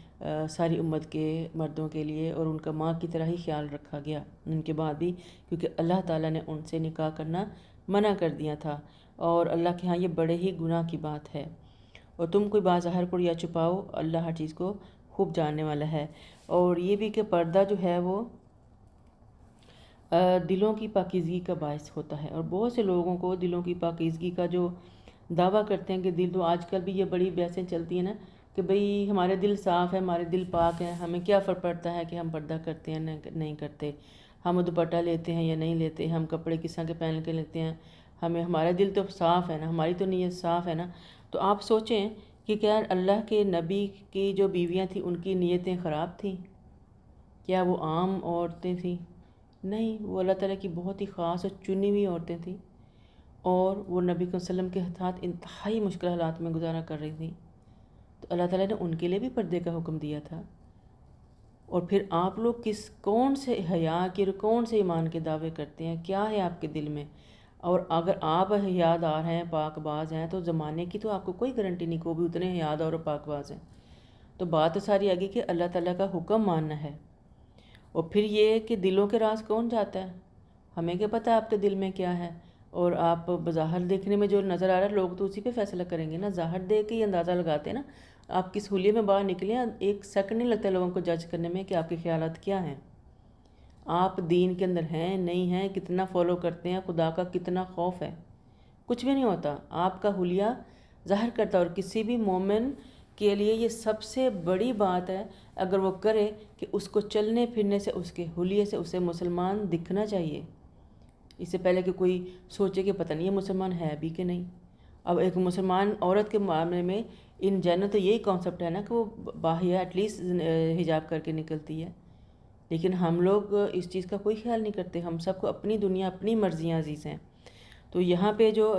ساری امت کے مردوں کے لیے، اور ان کا ماں کی طرح ہی خیال رکھا گیا ان کے بعد بھی، کیونکہ اللہ تعالیٰ نے ان سے نکاح کرنا منع کر دیا تھا، اور اللہ کے ہاں یہ بڑے ہی گناہ کی بات ہے۔ اور تم کوئی بات ظاہر کرو یا چھپاؤ، اللہ ہر چیز کو خوب جاننے والا ہے۔ اور یہ بھی کہ پردہ جو ہے وہ دلوں کی پاکیزگی کا باعث ہوتا ہے، اور بہت سے لوگوں کو دلوں کی پاکیزگی کا جو دعویٰ کرتے ہیں کہ دل، تو آج کل بھی یہ بڑی بحثیں چلتی ہیں نا کہ بھئی ہمارے دل صاف ہے، ہمارے دل پاک ہیں، ہمیں کیا فرق پڑتا ہے کہ ہم پردہ کرتے ہیں نہیں کرتے، ہم دوپٹہ لیتے ہیں یا نہیں لیتے، ہم کپڑے کس طرح کے پہن کے لیتے ہیں، ہمارا دل تو صاف ہے نا، ہماری تو نیت صاف ہے نا۔ تو آپ سوچیں کہ کیا اللہ کے نبی کی جو بیویاں تھیں ان کی نیتیں خراب تھیں؟ کیا وہ عام عورتیں تھیں؟ نہیں، وہ اللہ تعالیٰ کی بہت ہی خاص اور چنی ہوئی عورتیں تھیں، اور وہ نبی صلی اللہ علیہ وسلم کے ساتھ انتہائی مشکل حالات میں گزارا کر رہی تھیں، تو اللہ تعالیٰ نے ان کے لیے بھی پردے کا حکم دیا تھا۔ اور پھر آپ لوگ کون سے حیا کے اور کون سے ایمان کے دعوے کرتے ہیں؟ کیا ہے آپ کے دل میں؟ اور اگر آپ حیادار ہیں، پاک باز ہیں، تو زمانے کی تو آپ کو کوئی گارنٹی نہیں کہ وہ بھی اتنے حیادار اور پاک باز ہیں۔ تو بات تو ساری آگے کہ اللہ تعالیٰ کا حکم ماننا ہے۔ اور پھر یہ کہ دلوں کے راز کون جاتا ہے؟ ہمیں کیا پتہ آپ کے دل میں کیا ہے؟ اور آپ بظاہر دیکھنے میں جو نظر آ رہا ہے، لوگ تو اسی پہ فیصلہ کریں گے نا، ظاہر دیکھ کے ہی اندازہ لگاتے ہیں نا۔ آپ کس حلیے میں باہر نکلیں، ایک سیکنڈ نہیں لگتا ہے لوگوں کو جج کرنے میں کہ آپ کے خیالات کیا ہیں، آپ دین کے اندر ہیں نہیں ہیں، کتنا فالو کرتے ہیں، خدا کا کتنا خوف ہے۔ کچھ بھی نہیں ہوتا، آپ کا حلیہ ظاہر کرتا ہے۔ اور کسی بھی مومن کے لیے یہ سب سے بڑی بات ہے اگر وہ کرے کہ اس کو چلنے پھرنے سے، اس کے حلیے سے اسے مسلمان دکھنا چاہیے، اس سے پہلے کہ کوئی سوچے کہ پتہ نہیں یہ مسلمان ہے بھی کہ نہیں۔ اب ایک مسلمان عورت کے معاملے میں ان جنرل تو یہی کانسیپٹ ہے نا کہ وہ باہر ایٹ لیسٹ حجاب کر کے نکلتی ہے، لیکن ہم لوگ اس چیز کا کوئی خیال نہیں کرتے، ہم سب کو اپنی دنیا، اپنی مرضیاں عزیز ہیں۔ تو یہاں پہ جو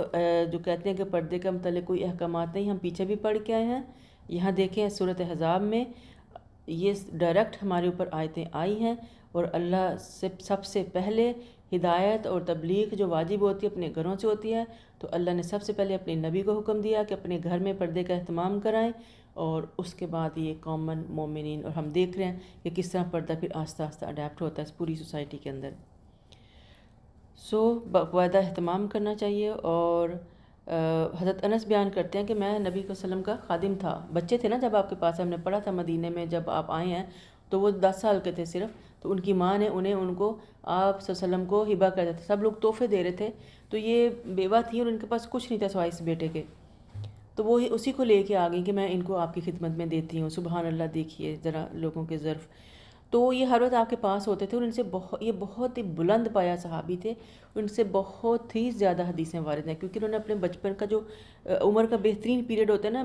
کہتے ہیں کہ پردے کا متعلق کوئی احکامات نہیں، ہم پیچھے بھی پڑھ کے آئے ہیں، یہاں دیکھیں سورۃ احزاب میں یہ ڈائریکٹ ہمارے اوپر آیتیں آئی ہیں، اور اللہ سے سب سے پہلے ہدایت اور تبلیغ جو واجب ہوتی ہے اپنے گھروں سے ہوتی ہے، تو اللہ نے سب سے پہلے اپنے نبی کو حکم دیا کہ اپنے گھر میں پردے کا اہتمام کرائیں، اور اس کے بعد یہ کامن مومنین، اور ہم دیکھ رہے ہیں کہ کس طرح پردہ پھر آہستہ آہستہ اڈیپٹ ہوتا ہے اس پوری سوسائٹی کے اندر۔ باقاعدہ اہتمام کرنا چاہیے۔ اور حضرت انس بیان کرتے ہیں کہ میں نبی صلی اللہ علیہ وسلم کا خادم تھا، بچے تھے نا جب آپ کے پاس، ہم نے پڑھا تھا مدینے میں جب آپ آئے ہیں تو وہ 10 سال کے تھے صرف، تو ان کی ماں نے ان کو آپ صلی اللہ علیہ وسلم کو ہبہ کر دیتے تھے، سب لوگ تحفے دے رہے تھے، تو یہ بیوہ تھیں اور ان کے پاس کچھ نہیں تھا سوائے اس بیٹے کے، تو وہ اسی کو لے کے آ گئی کہ میں ان کو آپ کی خدمت میں دیتی ہوں۔ سبحان اللہ، دیکھیے ذرا لوگوں کے ظرف، تو یہ ہر وقت آپ کے پاس ہوتے تھے، اور ان سے یہ بہت ہی بلند پایا صحابی تھے، ان سے بہت ہی زیادہ حدیثیں وارد ہیں، کیونکہ انہوں نے اپنے بچپن کا جو عمر کا بہترین پیریڈ ہوتا ہے نا،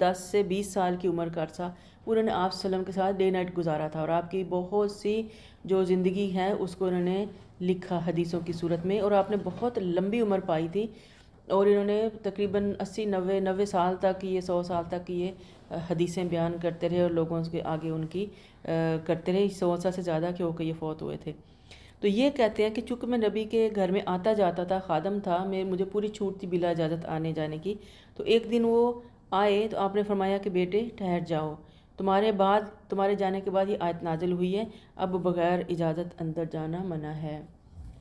10 سے 20 سال کی عمر کا عرصہ، انہوں نے آپ صلی اللہ علیہ وسلم کے ساتھ ڈے نائٹ گزارا تھا، اور آپ کی بہت سی جو زندگی ہے اس کو انہوں نے لکھا حدیثوں کی صورت میں، اور آپ نے بہت لمبی عمر پائی تھی، اور انہوں نے تقریباً 80 90 سال تک، یہ 100 سال تک یہ حدیثیں بیان کرتے رہے، اور لوگوں کے آگے ان کی کرتے رہے، 100 سال سے زیادہ کے ہو کے یہ فوت ہوئے تھے۔ تو یہ کہتے ہیں کہ چونکہ میں نبی کے گھر میں آتا جاتا تھا، خادم تھا، مجھے پوری چھوٹ تھی بلا اجازت آنے جانے کی، تو ایک دن وہ آئے تو آپ نے فرمایا کہ بیٹے ٹھہر جاؤ، تمہارے جانے کے بعد یہ آیت نازل ہوئی ہے، اب بغیر اجازت اندر جانا منع ہے،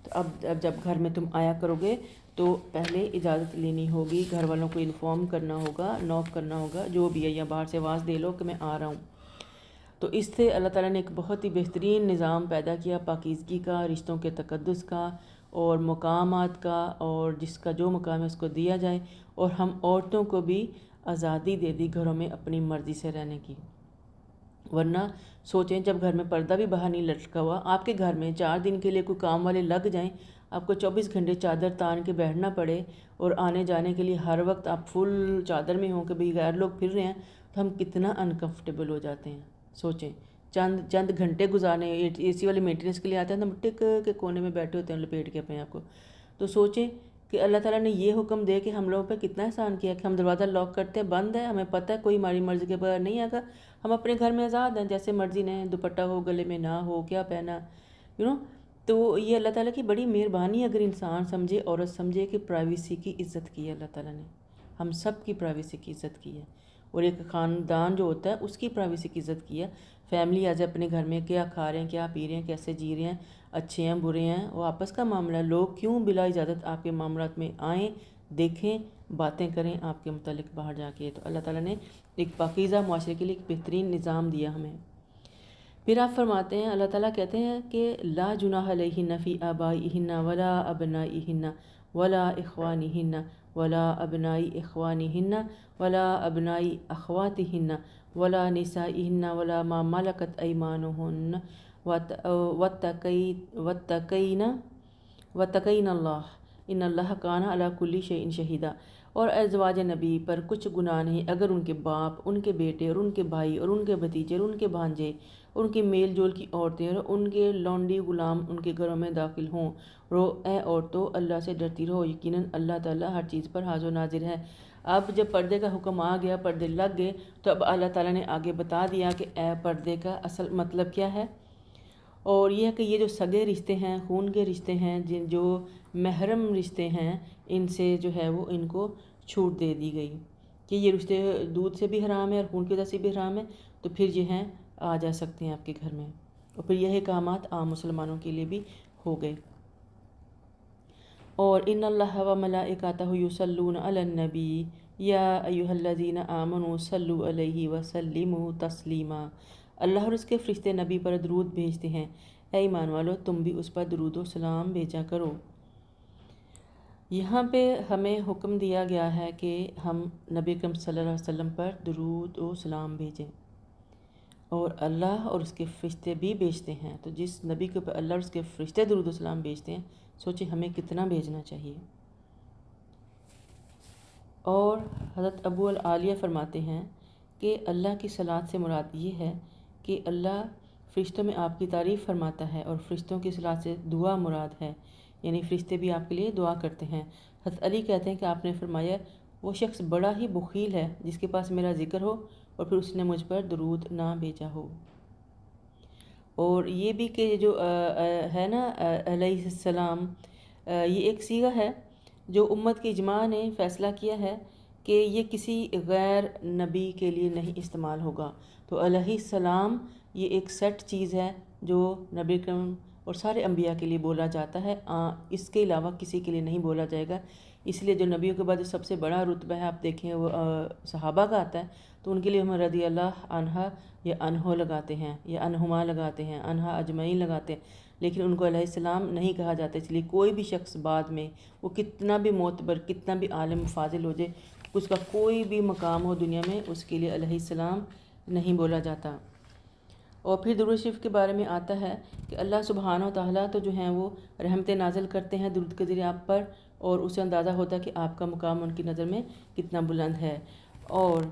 تو اب جب گھر میں تم آیا کرو گے تو پہلے اجازت لینی ہوگی، گھر والوں کو انفارم کرنا ہوگا، نوک کرنا ہوگا، جو بھی ہے، یا باہر سے آواز دے لو کہ میں آ رہا ہوں۔ تو اس سے اللہ تعالیٰ نے ایک بہت ہی بہترین نظام پیدا کیا پاکیزگی کا، رشتوں کے تقدس کا، اور مقامات کا، اور جس کا جو مقام ہے اس کو دیا جائے، اور ہم عورتوں کو بھی آزادی دے دی گھروں میں اپنی مرضی سے رہنے کی۔ ورنہ سوچیں جب گھر میں پردہ بھی باہر نہیں لٹکا ہوا، آپ کے گھر میں 4 دن کے لیے کوئی کام والے لگ جائیں، آپ کو 24 گھنٹے چادر تان کے بیٹھنا پڑے، اور آنے جانے کے لیے ہر وقت آپ فل چادر میں ہوں کہ بھئی غیر لوگ پھر رہے ہیں، تو ہم کتنا انکمفرٹیبل ہو جاتے ہیں۔ سوچیں چند گھنٹے گزارنے، اے سی والے مینٹیننس کے لیے آتے ہیں تو ہم ٹک کے کونے میں بیٹھے ہوتے ہیں لپیٹ کے اپنے آپ کو۔ تو سوچیں کہ اللہ تعالیٰ نے یہ حکم دے کہ ہم لوگوں پہ کتنا احسان کیا کہ ہم دروازہ لاک کرتے ہیں، بند ہے، ہمیں پتہ ہے کوئی ہماری مرضی کے بغیر نہیں آگا، ہم اپنے گھر میں آزاد ہیں، جیسے مرضی نے دوپٹہ ہو گلے میں نہ ہو، کیا پہنا، تو یہ اللہ تعالیٰ کی بڑی مہربانی اگر انسان سمجھے، عورت سمجھے کہ پرائیویسی کی عزت کی ہے اللہ تعالیٰ نے، ہم سب کی پرائیویسی کی عزت کی ہے، اور ایک خاندان جو ہوتا ہے اس کی پرائیویسی کی عزت کی ہے۔ فیملی ایز اپنے گھر میں کیا کھا رہے ہیں، کیا پی رہے ہیں، کیسے جی رہے ہیں، اچھے ہیں برے ہیں، وہ آپس کا معاملہ ہے۔ لوگ کیوں بلا اجازت آپ کے معاملات میں آئیں، دیکھیں، باتیں کریں آپ کے متعلق باہر جا کے؟ تو اللہ تعالیٰ نے ایک پاکیزہ معاشرے کے لیے ایک بہترین نظام دیا ہمیں۔ پھر آپ فرماتے ہیں، اللہ تعالیٰ کہتے ہیں کہ لا جناح علیہن فی آبائہن ولا ابنائہن ولا اخوانہن ولا ابنائی اخوانہن ولا ابنائی اخواتہن ولا نسائہن ولا ما ملکت ایمانہن واتقین اللہ ان اللہ کان علی کل شیء شہیدا۔ اور ازواج نبی پر کچھ گناہ نہیں اگر ان کے باپ، ان کے بیٹے اور ان کے بھائی اور ان کے بھتیجے اور ان کے بھانجے، ان کے میل جول کی عورتیں اور ان کے لونڈی غلام ان کے گھروں میں داخل ہوں۔ اے عورتوں، اللہ سے ڈرتی رہو، یقیناً اللہ تعالیٰ ہر چیز پر حاضر و ناظر ہے۔ اب جب پردے کا حکم آ گیا، پردے لگ گئے، تو اب اللہ تعالیٰ نے آگے بتا دیا کہ اے پردے کا اصل مطلب کیا ہے، اور یہ ہے کہ یہ جو سگے رشتے ہیں، خون کے رشتے ہیں، جو محرم رشتے ہیں، ان سے جو ہے وہ ان کو چھوٹ دے دی گئی کہ یہ رشتے دودھ سے بھی حرام ہے اور خون کی وجہ سے بھی حرام ہے، تو پھر یہ ہیں آ جا سکتے ہیں آپ کے گھر میں۔ اور پھر یہ احکامات عام مسلمانوں کے لیے بھی ہو گئے۔ اور ان اللہ و ملائکتہ یصلون علی النبی یا ایھا الذین آمنوا صلوا علیہ وسلموا تسلیما۔ اللہ اور اس کے فرشتے نبی پر درود بھیجتے ہیں، اے ایمان والو تم بھی اس پر درود و سلام بھیجا کرو۔ یہاں پہ ہمیں حکم دیا گیا ہے کہ ہم نبی اکرم صلی اللہ علیہ وسلم پر درود و سلام بھیجیں، اور اللہ اور اس کے فرشتے بھی بھیجتے ہیں۔ تو جس نبی کے اوپر اللہ اور اس کے فرشتے درود و سلام بھیجتے ہیں، سوچیں ہمیں کتنا بھیجنا چاہیے۔ اور حضرت ابو العالیہ فرماتے ہیں کہ اللہ کی صلاۃ سے مراد یہ ہے کہ اللہ فرشتوں میں آپ کی تعریف فرماتا ہے، اور فرشتوں کی صلاۃ سے دعا مراد ہے، یعنی فرشتے بھی آپ کے لیے دعا کرتے ہیں۔ حضرت علی کہتے ہیں کہ آپ نے فرمایا وہ شخص بڑا ہی بخیل ہے جس کے پاس میرا ذکر ہو اور پھر اس نے مجھ پر درود نہ بھیجا ہو۔ اور یہ بھی کہ جو ہے نا علیہ السلام، یہ ایک صیغہ ہے جو امت کی اجماع نے فیصلہ کیا ہے کہ یہ کسی غیر نبی کے لیے نہیں استعمال ہوگا۔ تو علیہ السلام یہ ایک سیٹ چیز ہے جو نبی کرم اور سارے انبیاء کے لیے بولا جاتا ہے، اس کے علاوہ کسی کے لیے نہیں بولا جائے گا۔ اس لیے جو نبیوں کے بعد جو سب سے بڑا رتبہ ہے آپ دیکھیں وہ صحابہ کا آتا ہے، تو ان کے لیے ہم رضی اللہ عنہ یا عنہ لگاتے ہیں، یا عنہما لگاتے ہیں، عنہا اجمعین لگاتے ہیں، لیکن ان کو علیہ السلام نہیں کہا جاتا۔ اس لیے کوئی بھی شخص بعد میں وہ کتنا بھی معتبر، کتنا بھی عالم فاضل ہو جائے، اس کا کوئی بھی مقام ہو دنیا میں، اس کے لیے علیہ السلام نہیں بولا جاتا۔ اور پھر درود شریف کے بارے میں آتا ہے کہ اللہ سبحانہ و تعالیٰ تو جو ہیں وہ رحمتیں نازل کرتے ہیں درود کے ذریعے آپ پر، اور اسے اندازہ ہوتا ہے کہ آپ کا مقام ان کی نظر میں کتنا بلند ہے۔ اور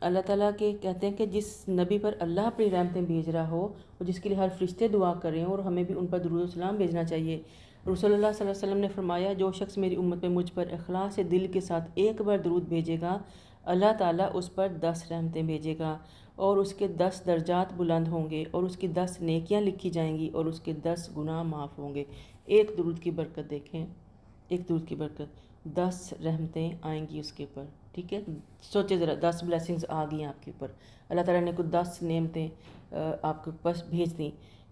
اللہ تعالیٰ کے کہتے ہیں کہ جس نبی پر اللہ اپنی رحمتیں بھیج رہا ہو اور جس کے لیے ہر فرشتے دعا کر رہے ہیں، اور ہمیں بھی ان پر درود و سلام بھیجنا چاہیے۔ رسول اللہ صلی اللہ علیہ وسلم نے فرمایا جو شخص میری امت میں مجھ پر اخلاص دل کے ساتھ ایک بار درود بھیجے گا، اللہ تعالیٰ اس پر 10 رحمتیں بھیجے گا، اور اس کے 10 درجات بلند ہوں گے، اور اس کی 10 نیکیاں لکھی جائیں گی، اور اس کے 10 گناہ معاف ہوں گے۔ ایک درود کی برکت دیکھیں، ایک درود کی برکت، 10 رحمتیں آئیں گی اس کے اوپر، ٹھیک ہے؟ سوچے ذرا، 10 بلیسنگز آ گئی آپ کے اوپر، اللہ تعالیٰ نے کچھ 10 نعمتیں آپ کے پاس بھیج دیں،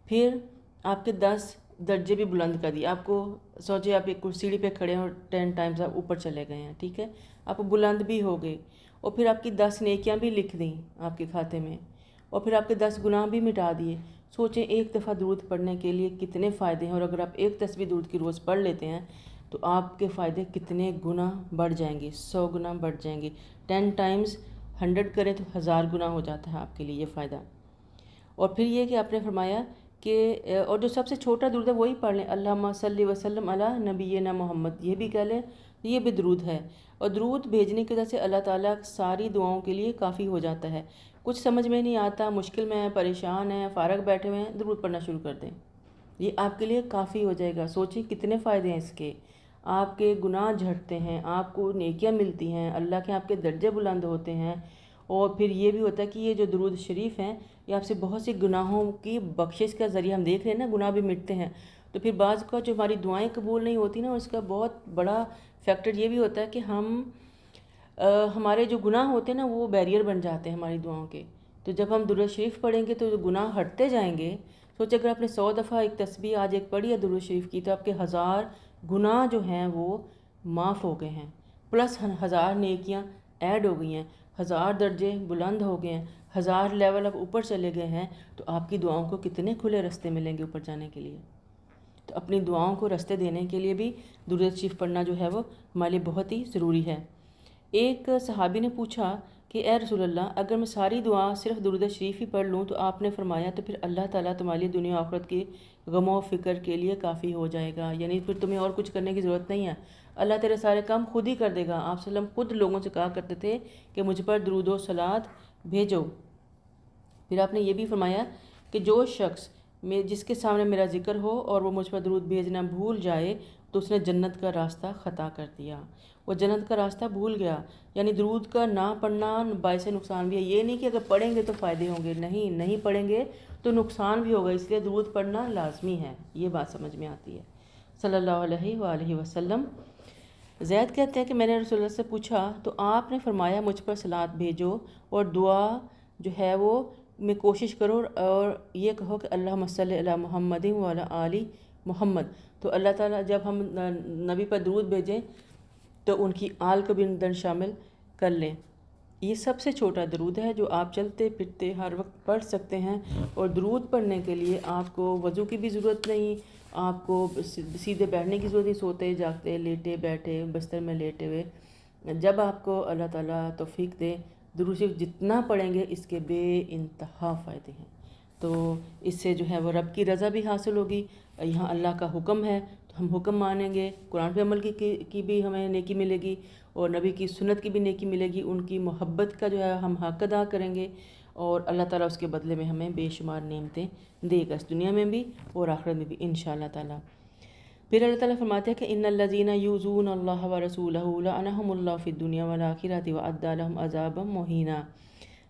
پھر آپ کے 10 درجے بھی بلند کر دی۔ آپ کو سوچے آپ ایک سیڑھی پہ کھڑے ہیں اور 10 ٹائمز آپ اوپر چلے گئے ہیں، ٹھیک ہے؟ آپ بلند بھی ہو گئے، اور پھر آپ کی 10 نیکیاں بھی لکھ دیں آپ کے کھاتے میں، اور پھر آپ کے 10 گناہ بھی مٹا دیے۔ سوچیں ایک دفعہ درود پڑھنے کے لیے کتنے فائدے ہیں، اور اگر آپ ایک تسبیح درود کی روز پڑھ لیتے ہیں تو آپ کے فائدے کتنے گنا بڑھ جائیں گے، 100 گنا بڑھ جائیں گے۔ 10 ٹائمز 100 کریں تو 1000 گنا ہو جاتا ہے آپ کے لیے یہ فائدہ۔ اور پھر یہ کہ آپ نے فرمایا کہ اور جو سب سے چھوٹا درود ہے وہی پڑھ لیں، اللہم صلی وسلم علی نبینا محمد، یہ بھی کہہ لیں، یہ بھی درود ہے۔ اور درود بھیجنے کی وجہ سے اللہ تعالیٰ ساری دعاؤں کے لیے کافی ہو جاتا ہے۔ کچھ سمجھ میں نہیں آتا، مشکل میں ہیں، پریشان ہیں، فارغ بیٹھے ہوئے ہیں، درود پڑھنا شروع کر دیں، یہ آپ کے لیے کافی ہو جائے گا۔ سوچیں کتنے فائدے ہیں اس کے، آپ کے گناہ جھڑتے ہیں، آپ کو نیکیاں ملتی ہیں، اللہ کے آپ کے درجے بلند ہوتے ہیں، اور پھر یہ بھی ہوتا ہے کہ یہ جو درود شریف ہیں یہ آپ سے بہت سے گناہوں کی بخشش کا ذریعہ، ہم دیکھ رہے ہیں نا گناہ بھی مٹتے ہیں، تو پھر بعض کا جو ہماری دعائیں قبول نہیں ہوتی نا، اس کا بہت بڑا فیکٹر یہ بھی ہوتا ہے کہ ہمارے جو گناہ ہوتے ہیں نا وہ بیریئر بن جاتے ہیں ہماری دعاؤں کے۔ تو جب ہم درود شریف پڑھیں گے تو جو گناہ ہٹتے جائیں گے۔ سوچے اگر آپ نے 100 دفعہ ایک تسبیح آج ایک پڑھی ہے درود شریف کی، تو آپ کے 1000 گناہ جو ہیں وہ معاف ہو گئے ہیں، پلس 1000 نیکیاں ایڈ ہو گئی ہیں، 1000 درجے بلند ہو گئے ہیں، 1000 لیول اب اوپر چلے گئے ہیں۔ تو آپ کی دعاؤں کو کتنے کھلے راستے ملیں گے اوپر جانے کے لیے۔ تو اپنی دعاؤں کو راستے دینے کے لیے بھی درود شریف پڑھنا جو ہے وہ ہمارے لیے بہت ہی ضروری ہے۔ ایک صحابی نے پوچھا کہ اے رسول اللہ، اگر میں ساری دعا صرف درود شریف ہی پڑھ لوں، تو آپ نے فرمایا تو پھر اللہ تعالیٰ تمہارے لیے دنیا و آخرت کی غم و فکر کے لیے کافی ہو جائے گا، یعنی پھر تمہیں اور کچھ کرنے کی ضرورت نہیں ہے، اللہ تیرے سارے کام خود ہی کر دے گا۔ آپ صلی اللہ علیہ وسلم خود لوگوں سے کہا کرتے تھے کہ مجھ پر درود و صلوات بھیجو۔ پھر آپ نے یہ بھی فرمایا کہ جو شخص جس کے سامنے میرا ذکر ہو اور وہ مجھ پر درود بھیجنا بھول جائے تو اس نے جنت کا راستہ خطا کر دیا۔ وہ جنت کا راستہ بھول گیا، یعنی درود کا نہ پڑھنا باعث نقصان بھی ہے۔ یہ نہیں کہ اگر پڑھیں گے تو فائدے ہوں گے، نہیں پڑھیں گے تو نقصان بھی ہوگا، اس لیے درود پڑھنا لازمی ہے۔ یہ بات سمجھ میں آتی ہے۔ صلی اللہ علیہ وآلہ وسلم۔ زید کہتے ہیں کہ میں نے رسول اللہ سے پوچھا تو آپ نے فرمایا مجھ پر صلوات بھیجو اور دعا جو ہے وہ میں کوشش کرو اور یہ کہو کہ اللہم صلی علی محمد وعلی آل محمد۔ تو اللہ تعالیٰ جب ہم نبی پر درود بھیجیں تو ان کی آل کو بھی اندر شامل کر لیں۔ یہ سب سے چھوٹا درود ہے جو آپ چلتے پھرتے ہر وقت پڑھ سکتے ہیں، اور درود پڑھنے کے لیے آپ کو وضو کی بھی ضرورت نہیں، آپ کو سیدھے بیٹھنے کی ضرورت نہیں، سوتے جاگتے لیٹے بیٹھے بستر میں لیٹے ہوئے، جب آپ کو اللہ تعالیٰ توفیق دے درود شریف جتنا پڑھیں گے اس کے بے انتہا فائدے ہیں۔ تو اس سے جو ہے وہ رب کی رضا بھی حاصل ہوگی، یہاں اللہ کا حکم ہے تو ہم حکم مانیں گے، قرآن پہ عمل کی بھی ہمیں نیکی ملے گی، اور نبی کی سنت کی بھی نیکی ملے گی، ان کی محبت کا جو ہے ہم حق ادا کریں گے، اور اللہ تعالیٰ اس کے بدلے میں ہمیں بے شمار نعمتیں دے گا، اس دنیا میں بھی اور آخرت میں بھی انشاءاللہ تعالیٰ۔ پھر اللہ تعالیٰ فرماتے ہیں کہ ان الذین یؤذون اللہ ورسولہ لعنہم اللہ فی الدنیا والآخرۃ واعد لہم عذابا مہینا۔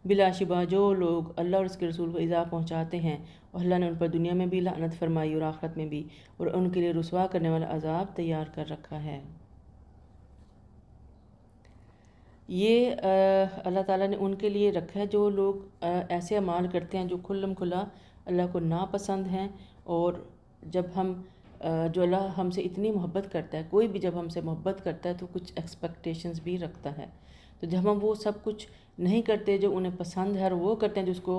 بلا شبہ جو لوگ اللہ اور اس کے رسول کو ایذا پہنچاتے ہیں، اور اللہ نے ان پر دنیا میں بھی لعنت فرمائی اور آخرت میں بھی، اور ان کے لیے رسوا کرنے والا عذاب تیار کر رکھا ہے۔ یہ اللہ تعالیٰ نے ان کے لیے رکھا ہے جو لوگ ایسے اعمال کرتے ہیں جو کھلم کھلا اللہ کو ناپسند ہیں، اور جب جو اللہ ہم سے اتنی محبت کرتا ہے، کوئی بھی جب ہم سے محبت کرتا ہے تو کچھ ایکسپیکٹیشنز بھی رکھتا ہے، تو جب ہم وہ سب کچھ نہیں کرتے جو انہیں پسند ہے اور وہ کرتے ہیں جو اس کو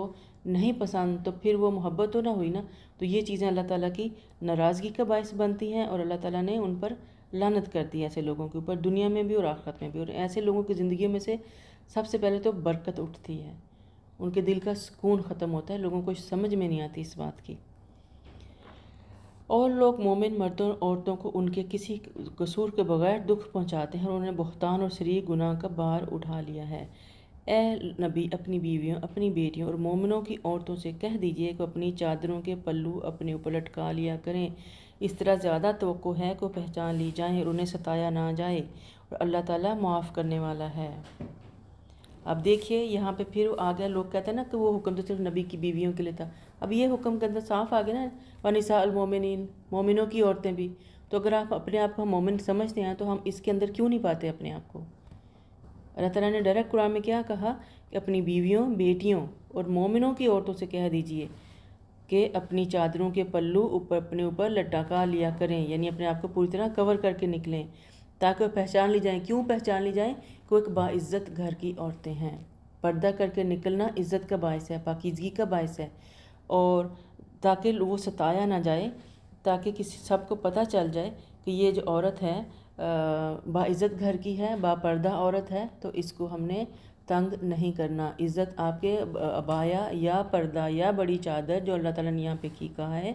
نہیں پسند، تو پھر وہ محبت تو نہ ہوئی نا، تو یہ چیزیں اللہ تعالیٰ کی ناراضگی کا باعث بنتی ہیں، اور اللہ تعالیٰ نے ان پر لعنت کر دی ایسے لوگوں کے اوپر دنیا میں بھی اور آخرت میں بھی، اور ایسے لوگوں کی زندگی میں سے سب سے پہلے تو برکت اٹھتی ہے، ان کے دل کا سکون ختم ہوتا ہے، لوگوں کو سمجھ میں نہیں آتی اس بات کی۔ اور لوگ مومن مردوں اور عورتوں کو ان کے کسی قصور کے بغیر دکھ پہنچاتے ہیں، اور انہوں نے بہتان اور شریک گناہ کا بار اٹھا لیا ہے۔ اے نبی اپنی بیویوں، اپنی بیٹیوں اور مومنوں کی عورتوں سے کہہ دیجئے کہ اپنی چادروں کے پلو اپنے اوپر لٹکا لیا کریں، اس طرح زیادہ توقع ہے کہ پہچان لی جائیں اور انہیں ستایا نہ جائے، اور اللہ تعالیٰ معاف کرنے والا ہے۔ اب دیکھیے یہاں پہ پھر آ گیا، لوگ کہتے ہیں نا کہ وہ حکم تو صرف نبی کی بیویوں کے لیے تھا، اب یہ حکم کے اندر صاف آ گیا نا وَنِسَاءُ الْمُؤْمِنِينَ، مومنوں کی عورتیں بھی۔ تو اگر آپ اپنے آپ کو مومن سمجھتے ہیں تو ہم اس کے اندر کیوں نہیں پاتے اپنے آپ کو؟ اللہ تعالیٰ نے ڈائریکٹ قرآن میں کیا کہا کہ اپنی بیویوں، بیٹیوں اور مومنوں کی عورتوں سے کہہ دیجئے کہ اپنی چادروں کے پلو اپنے اوپر لٹکا لیا کریں، یعنی اپنے آپ کو پوری طرح کور کر کے نکلیں تاکہ وہ پہچان لی جائیں۔ کیوں پہچان لی جائیں؟ کہ وہ ایک باعزت گھر کی عورتیں ہیں، پردہ کر کے نکلنا عزت کا باعث ہے، پاکیزگی کا باعث ہے، اور تاکہ وہ ستایا نہ جائے، تاکہ سب کو پتہ چل جائے کہ یہ جو عورت ہے باعزت گھر کی ہے، با پردہ عورت ہے، تو اس کو ہم نے تنگ نہیں کرنا۔ عزت آپ کے عبایا یا پردہ یا بڑی چادر جو اللہ تعالیٰ نے یہاں پہ کی کہا ہے،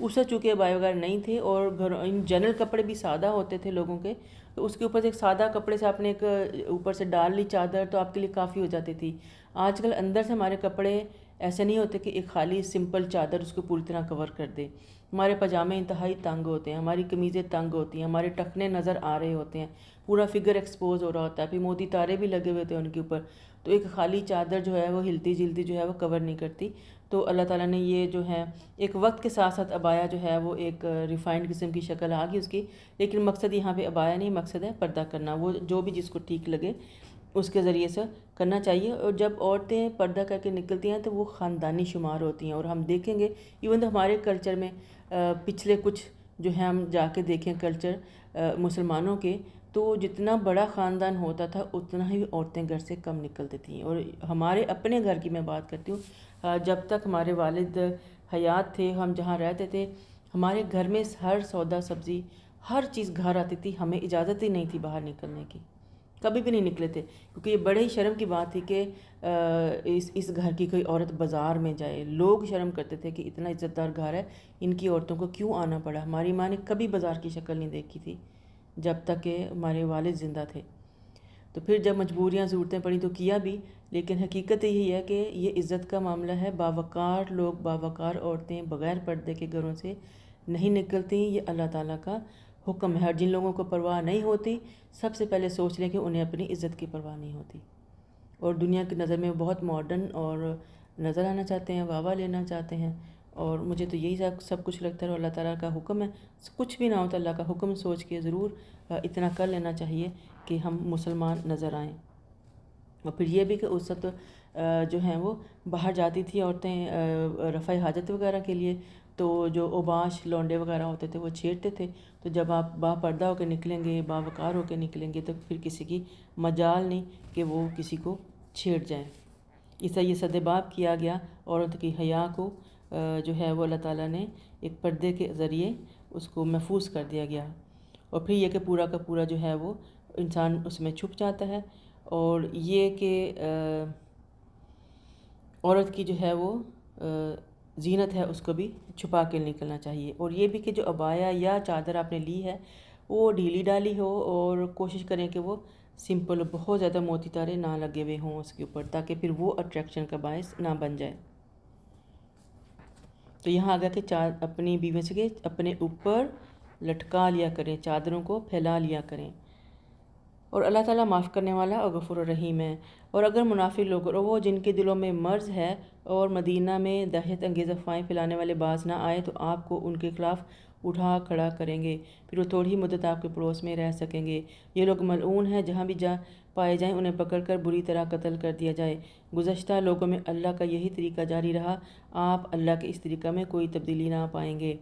اس سے چونکہ عبایا وغیرہ نہیں تھے، اور ان جنرل کپڑے بھی سادہ ہوتے تھے لوگوں کے، تو اس کے اوپر سے ایک سادہ کپڑے سے آپ نے ایک اوپر سے ڈال لی چادر تو آپ کے لیے کافی ہو جاتی تھی۔ آج کل اندر سے ہمارے کپڑے ایسے نہیں ہوتے کہ ایک خالی سمپل چادر اس کو پوری طرح کور کر دے، ہمارے پاجامے انتہائی تنگ ہوتے ہیں، ہماری قمیضیں تنگ ہوتی ہیں، ہمارے ٹخنے نظر آ رہے ہوتے ہیں، پورا فگر ایکسپوز ہو رہا ہوتا ہے، پھر موتی تارے بھی لگے ہوئے ہوتے ہیں ان کے اوپر، تو ایک خالی چادر جو ہے وہ ہلتی جلتی جو ہے وہ کور نہیں کرتی. تو اللہ تعالیٰ نے یہ جو ہے ایک وقت کے ساتھ ساتھ عبایا جو ہے وہ ایک ریفائنڈ قسم کی شکل آ گئی اس کی، لیکن مقصد یہاں پہ عبایا نہیں، مقصد ہے پردہ کرنا. وہ جو بھی جس کو ٹھیک لگے اس کے ذریعے سے کرنا چاہیے. اور جب عورتیں پردہ کر کے نکلتی ہیں تو وہ خاندانی شمار ہوتی ہیں. اور ہم دیکھیں گے ایون تو ہمارے کلچر میں پچھلے کچھ جو ہیں ہم جا کے دیکھیں کلچر مسلمانوں کے، تو جتنا بڑا خاندان ہوتا تھا اتنا ہی عورتیں گھر سے کم نکلتی تھیں. اور ہمارے اپنے گھر کی میں بات کرتی ہوں، جب تک ہمارے والد حیات تھے، ہم جہاں رہتے تھے، ہمارے گھر میں ہر سودا سبزی ہر چیز گھر آتی تھی، ہمیں اجازت ہی نہیں تھی باہر نکلنے کی، کبھی بھی نہیں نکلے تھے. کیونکہ یہ بڑے ہی شرم کی بات تھی کہ اس گھر کی کوئی عورت بازار میں جائے. لوگ شرم کرتے تھے کہ اتنا عزت دار گھر ہے، ان کی عورتوں کو کیوں آنا پڑا. ہماری ماں نے کبھی بازار کی شکل نہیں دیکھی تھی جب تک کہ ہمارے والد زندہ تھے. تو پھر جب مجبوریاں ضرورتیں پڑیں تو کیا بھی، لیکن حقیقت یہی ہے کہ یہ عزت کا معاملہ ہے. باوقار لوگ، باوقار عورتیں بغیر پردے کے گھروں سے نہیں نکلتی. یہ اللہ تعالیٰ کا حکم ہے. جن لوگوں کو پرواہ نہیں ہوتی سب سے پہلے سوچ لیں کہ انہیں اپنی عزت کی پرواہ نہیں ہوتی، اور دنیا کی نظر میں بہت ماڈرن اور نظر آنا چاہتے ہیں، واہ واہ لینا چاہتے ہیں. اور مجھے تو یہی سب کچھ لگتا ہے. اور اللہ تعالیٰ کا حکم ہے، کچھ بھی نہ ہو تو اللہ کا حکم سوچ کے ضرور اتنا کر لینا چاہیے کہ ہم مسلمان نظر آئیں. اور پھر یہ بھی کہ اس وقت جو ہیں وہ باہر جاتی تھی عورتیں رفع حاجت وغیرہ کے لیے، تو جو اوباش لونڈے وغیرہ ہوتے تھے وہ چھیڑتے تھے. تو جب آپ با پردہ ہو کے نکلیں گے، باوقار ہو کے نکلیں گے، تو پھر کسی کی مجال نہیں کہ وہ کسی کو چھیڑ جائیں. اس طرح یہ سدباب کیا گیا عورت کی حیا کو جو ہے وہ اللہ تعالیٰ نے ایک پردے کے ذریعے اس کو محفوظ کر دیا گیا. اور پھر یہ کہ پورا کا پورا جو ہے وہ انسان اس میں چھپ جاتا ہے. اور یہ کہ عورت کی جو ہے وہ زینت ہے اس کو بھی چھپا کے نکلنا چاہیے. اور یہ بھی کہ جو عبایا یا چادر آپ نے لی ہے وہ ڈھیلی ڈالی ہو، اور کوشش کریں کہ وہ سمپل، بہت زیادہ موتی تارے نہ لگے ہوئے ہوں اس کے اوپر، تاکہ پھر وہ اٹریکشن کا باعث نہ بن جائے. تو یہاں آگا کہ اپنی بیوی سے کہ اپنے اوپر لٹکا لیا کریں، چادروں کو پھیلا لیا کریں. اور اللہ تعالیٰ معاف کرنے والا اور غفور الرحیم ہے. اور اگر منافق لوگ اور وہ جن کے دلوں میں مرض ہے اور مدینہ میں دہشت انگیز افواہیں پھیلانے والے باز نہ آئے تو آپ کو ان کے خلاف اٹھا کھڑا کریں گے، پھر وہ تھوڑی مدت آپ کے پڑوس میں رہ سکیں گے. یہ لوگ ملعون ہیں، جہاں بھی پائے جائیں انہیں پکڑ کر بری طرح قتل کر دیا جائے. گزشتہ لوگوں میں اللہ کا یہی طریقہ جاری رہا، آپ اللہ کے اس طریقہ میں کوئی تبدیلی نہ پائیں گے.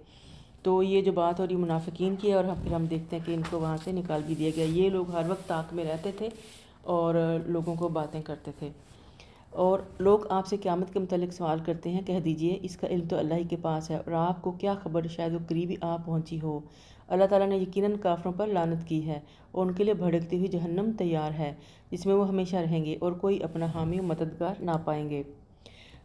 تو یہ جو بات ہو رہی منافقین کی ہے، اور پھر ہم دیکھتے ہیں کہ ان کو وہاں سے نکال بھی دیا گیا. یہ لوگ ہر وقت طاق میں رہتے تھے اور لوگوں کو باتیں کرتے تھے. اور لوگ آپ سے قیامت کے متعلق سوال کرتے ہیں، کہہ دیجئے اس کا علم تو اللہ ہی کے پاس ہے، اور آپ کو کیا خبر، شاید وہ قریبی آپ پہنچی ہو. اللہ تعالیٰ نے یقیناً کافروں پر لعنت کی ہے، اور ان کے لیے بھڑکتی ہوئی جہنم تیار ہے جس میں وہ ہمیشہ رہیں گے، اور کوئی اپنا حامی و مددگار نہ پائیں گے.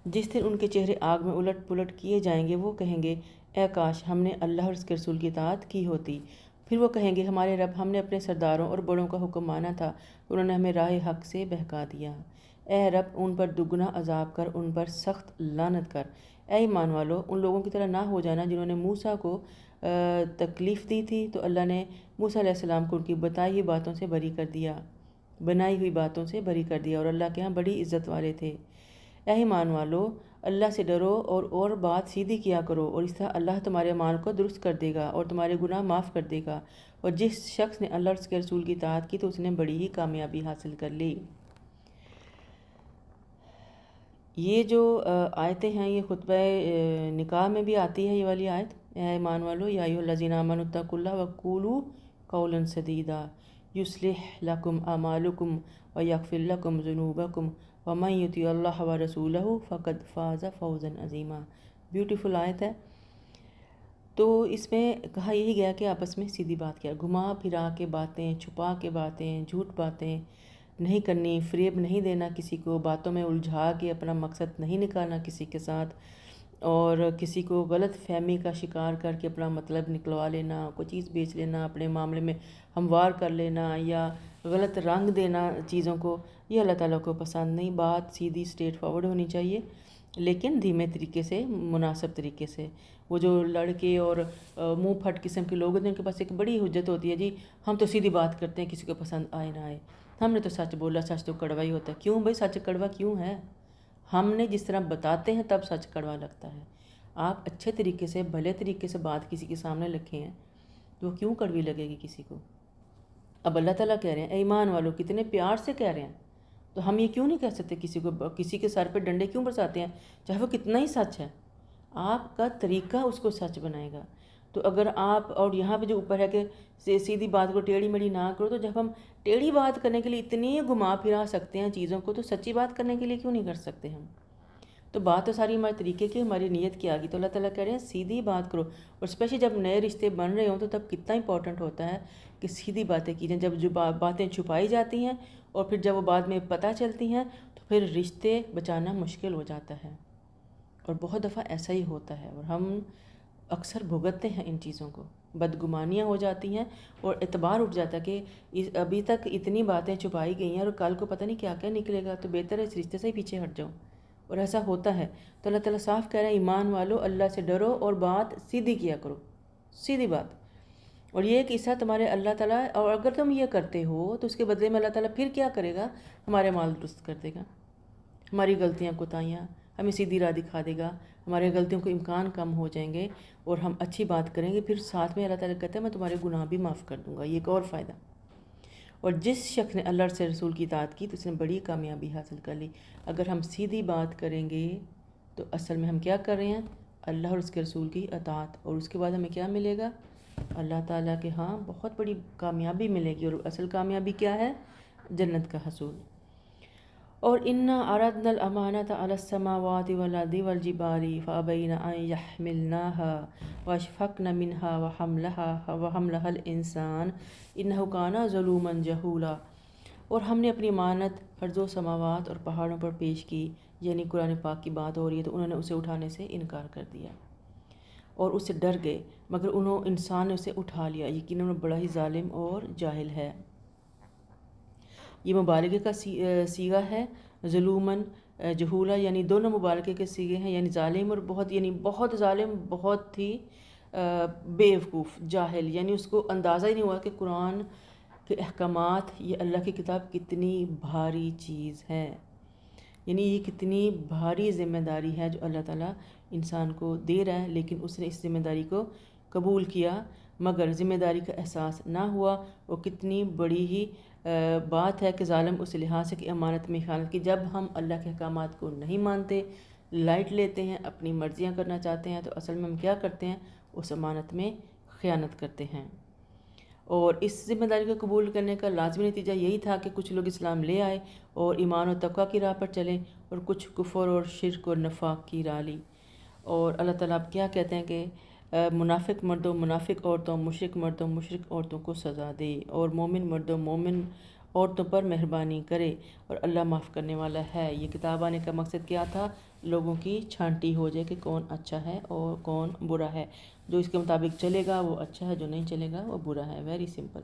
جس دن ان کے چہرے آگ میں الٹ پلٹ کیے جائیں گے، وہ کہیں گے اے کاش ہم نے اللہ اور اس کے رسول کی اطاعت کی ہوتی. پھر وہ کہیں گے ہمارے رب، ہم نے اپنے سرداروں اور بڑوں کا حکم مانا تھا، انہوں نے ہمیں راہ حق سے بہکا دیا. اے رب ان پر دگنا عذاب کر، ان پر سخت لعنت کر. اے ایمان والو، ان لوگوں کی طرح نہ ہو جانا جنہوں نے موسیٰ کو تکلیف دی تھی، تو اللہ نے موسیٰ علیہ السلام کو ان کی بتائی ہوئی باتوں سے بری کر دیا، بنائی ہوئی باتوں سے بری کر دیا، اور اللہ کے ہاں بڑی عزت والے تھے. اے ایمان والو، اللہ سے ڈرو اور بات سیدھی کیا کرو، اور اس طرح اللہ تمہارے اعمال کو درست کر دے گا اور تمہارے گناہ معاف کر دے گا. اور جس شخص نے اللہ اور اس کے رسول کی اطاعت کی تو اس نے بڑی ہی کامیابی حاصل کر لی. یہ جو آیتیں ہیں یہ خطبہ نکاح میں بھی آتی ہے. یہ والی آیت، اے ایمان والو یا ایھا الذین آمنوا اتقوا اللہ وقولوا قولا سدیدا یصلح لکم اعمالکم ویغفر لکم ذنوبکم ومن یطع اللہ ورسولہ فقد فاز فوزا عظیما. بیوٹیفل آیت ہے. تو اس میں کہا یہی گیا کہ آپس میں سیدھی بات کیا، گھما پھرا کے باتیں، چھپا کے باتیں، جھوٹ باتیں نہیں کرنی، فریب نہیں دینا کسی کو، باتوں میں الجھا کے اپنا مقصد نہیں نکالنا کسی کے ساتھ، اور کسی کو غلط فہمی کا شکار کر کے اپنا مطلب نکلوا لینا، کوئی چیز بیچ لینا، اپنے معاملے میں ہموار کر لینا یا غلط رنگ دینا چیزوں کو، یہ اللہ تعالیٰ کو پسند نہیں. بات سیدھی اسٹریٹ فارورڈ ہونی چاہیے، لیکن دھیمے طریقے سے، مناسب طریقے سے. وہ جو لڑکے اور منہ پھٹ قسم کے لوگ ہوتے ہیں، ان کے پاس ایک بڑی حجت ہوتی ہے، جی ہم تو سیدھی بات کرتے ہیں، کسی کو پسند آئے نہ آئے. ہم نے تو سچ بولا، سچ تو کڑوا ہی ہوتا ہے. کیوں بھائی سچ کڑوا کیوں ہے؟ ہم نے جس طرح بتاتے ہیں تب سچ کڑوا لگتا ہے. آپ اچھے طریقے سے بھلے طریقے سے بات کسی کے سامنے رکھے ہیں تو وہ کیوں کڑوی لگے گی کسی کو؟ اب اللہ تعالیٰ کہہ رہے ہیں اے ایمان والو، کتنے پیار سے کہہ رہے ہیں، تو ہم یہ کیوں نہیں کہہ سکتے کسی کو؟ کسی کے سر پہ ڈنڈے کیوں برساتے ہیں چاہے وہ کتنا ہی سچ ہے؟ آپ کا طریقہ اس کو سچ بنائے گا. تو اگر آپ، اور یہاں پہ جو اوپر ہے کہ سیدھی بات کو ٹیڑھی میڑھی نہ کرو، تو جب ہم ٹیڑھی بات کرنے کے لیے اتنی گھما پھرا سکتے ہیں چیزوں کو، تو سچی بات کرنے کے لیے کیوں نہیں کر سکتے ہم؟ تو بات تو ساری ہمارے طریقے کی، ہماری نیت کی آگی. تو اللہ تعالیٰ کہہ رہے ہیں سیدھی بات کرو. اور اسپیشلی جب نئے رشتے بن رہے ہوں تو تب کتنا امپورٹنٹ ہوتا ہے کہ سیدھی باتیں کی جائیں. جب جو باتیں چھپائی جاتی ہیں اور پھر جب وہ بعد میں پتہ چلتی ہیں تو پھر رشتے بچانا مشکل ہو جاتا ہے. اور بہت دفعہ ایسا ہی ہوتا ہے، اور ہم اکثر بھگتتے ہیں ان چیزوں کو. بدگمانیاں ہو جاتی ہیں اور اعتبار اٹھ جاتا ہے کہ ابھی تک اتنی باتیں چھپائی گئی ہیں اور کل کو پتہ نہیں کیا کیا نکلے گا، تو بہتر ہے اس رشتے سے ہی پیچھے ہٹ جاؤ. اور ایسا ہوتا ہے. تو اللہ تعالیٰ صاف کہہ رہے ہیں ایمان والو، اللہ سے ڈرو اور بات سیدھی کیا کرو، سیدھی بات. اور یہ ایک حصہ تمہارے اللہ تعالیٰ، اور اگر تم یہ کرتے ہو تو اس کے بدلے میں اللہ تعالیٰ پھر کیا کرے گا؟ ہمارے مال درست کر دے گا، ہماری غلطیاں کوتاہیاں ہمیں سیدھی راہ دکھا دے گا، ہمارے غلطیوں کو امکان کم ہو جائیں گے اور ہم اچھی بات کریں گے. پھر ساتھ میں اللہ تعالیٰ کہتا ہے میں تمہارے گناہ بھی معاف کر دوں گا. یہ ایک اور فائدہ. اور جس شخص نے اللہ سے رسول کی اطاعت کی تو اس نے بڑی کامیابی حاصل کر لی. اگر ہم سیدھی بات کریں گے تو اصل میں ہم کیا کر رہے ہیں؟ اللہ اور اس کے رسول کی اطاعت. اور اس کے بعد ہمیں کیا ملے گا؟ اللہ تعالیٰ کے ہاں بہت بڑی کامیابی ملے گی. اور اصل کامیابی کیا ہے؟ جنت کا حصول. اور انا عرضنا الامانۃ علی السماوات والارض والجبال فابین ان یحملناها واشفقن منها وحملها الانسان انہ کان ظلوما جہولا. اور ہم نے اپنی امانت ارض و سماوات اور پہاڑوں پر پیش کی، یعنی قرآن پاک کی بات ہو رہی ہے، تو انہوں نے اسے اٹھانے سے انکار کر دیا اور اس سے ڈر گئے، مگر انسان نے اسے اٹھا لیا، یقیناً وہ بڑا ہی ظالم اور جاہل ہے. یہ مبالغے کا صیغہ ہے. ظلوماً جہولا یعنی دونوں مبالغے کے صیغے ہیں، یعنی ظالم اور بہت، یعنی بہت ظالم، بہت ہی بیوقوف، جاہل. یعنی اس کو اندازہ ہی نہیں ہوا کہ قرآن کے احکامات، یہ اللہ کی کتاب کتنی بھاری چیز ہے. یعنی یہ کتنی بھاری ذمہ داری ہے جو اللہ تعالیٰ انسان کو دے رہا ہے، لیکن اس نے اس ذمہ داری کو قبول کیا مگر ذمہ داری کا احساس نہ ہوا. وہ کتنی بڑی ہی بات ہے کہ ظالم اس لحاظ سے کہ امانت میں خیانت کی. جب ہم اللہ کے احکامات کو نہیں مانتے، لائٹ لیتے ہیں، اپنی مرضیاں کرنا چاہتے ہیں، تو اصل میں ہم کیا کرتے ہیں؟ اس امانت میں خیانت کرتے ہیں. اور اس ذمہ داری کو قبول کرنے کا لازمی نتیجہ یہی تھا کہ کچھ لوگ اسلام لے آئے اور ایمان و تقویٰ کی راہ پر چلے، اور کچھ کفر اور شرک اور نفاق کی راہ لی. اور اللہ تعالیٰ اب کیا کہتے ہیں کہ منافق مردوں، منافق عورتوں، مشرک مردوں، مشرک عورتوں کو سزا دے، اور مومن مردوں، مومن عورتوں پر مہربانی کرے، اور اللہ معاف کرنے والا ہے. یہ کتاب آنے کا مقصد کیا تھا؟ لوگوں کی چھانٹی ہو جائے کہ کون اچھا ہے اور کون برا ہے. جو اس کے مطابق چلے گا وہ اچھا ہے، جو نہیں چلے گا وہ برا ہے. Very simple.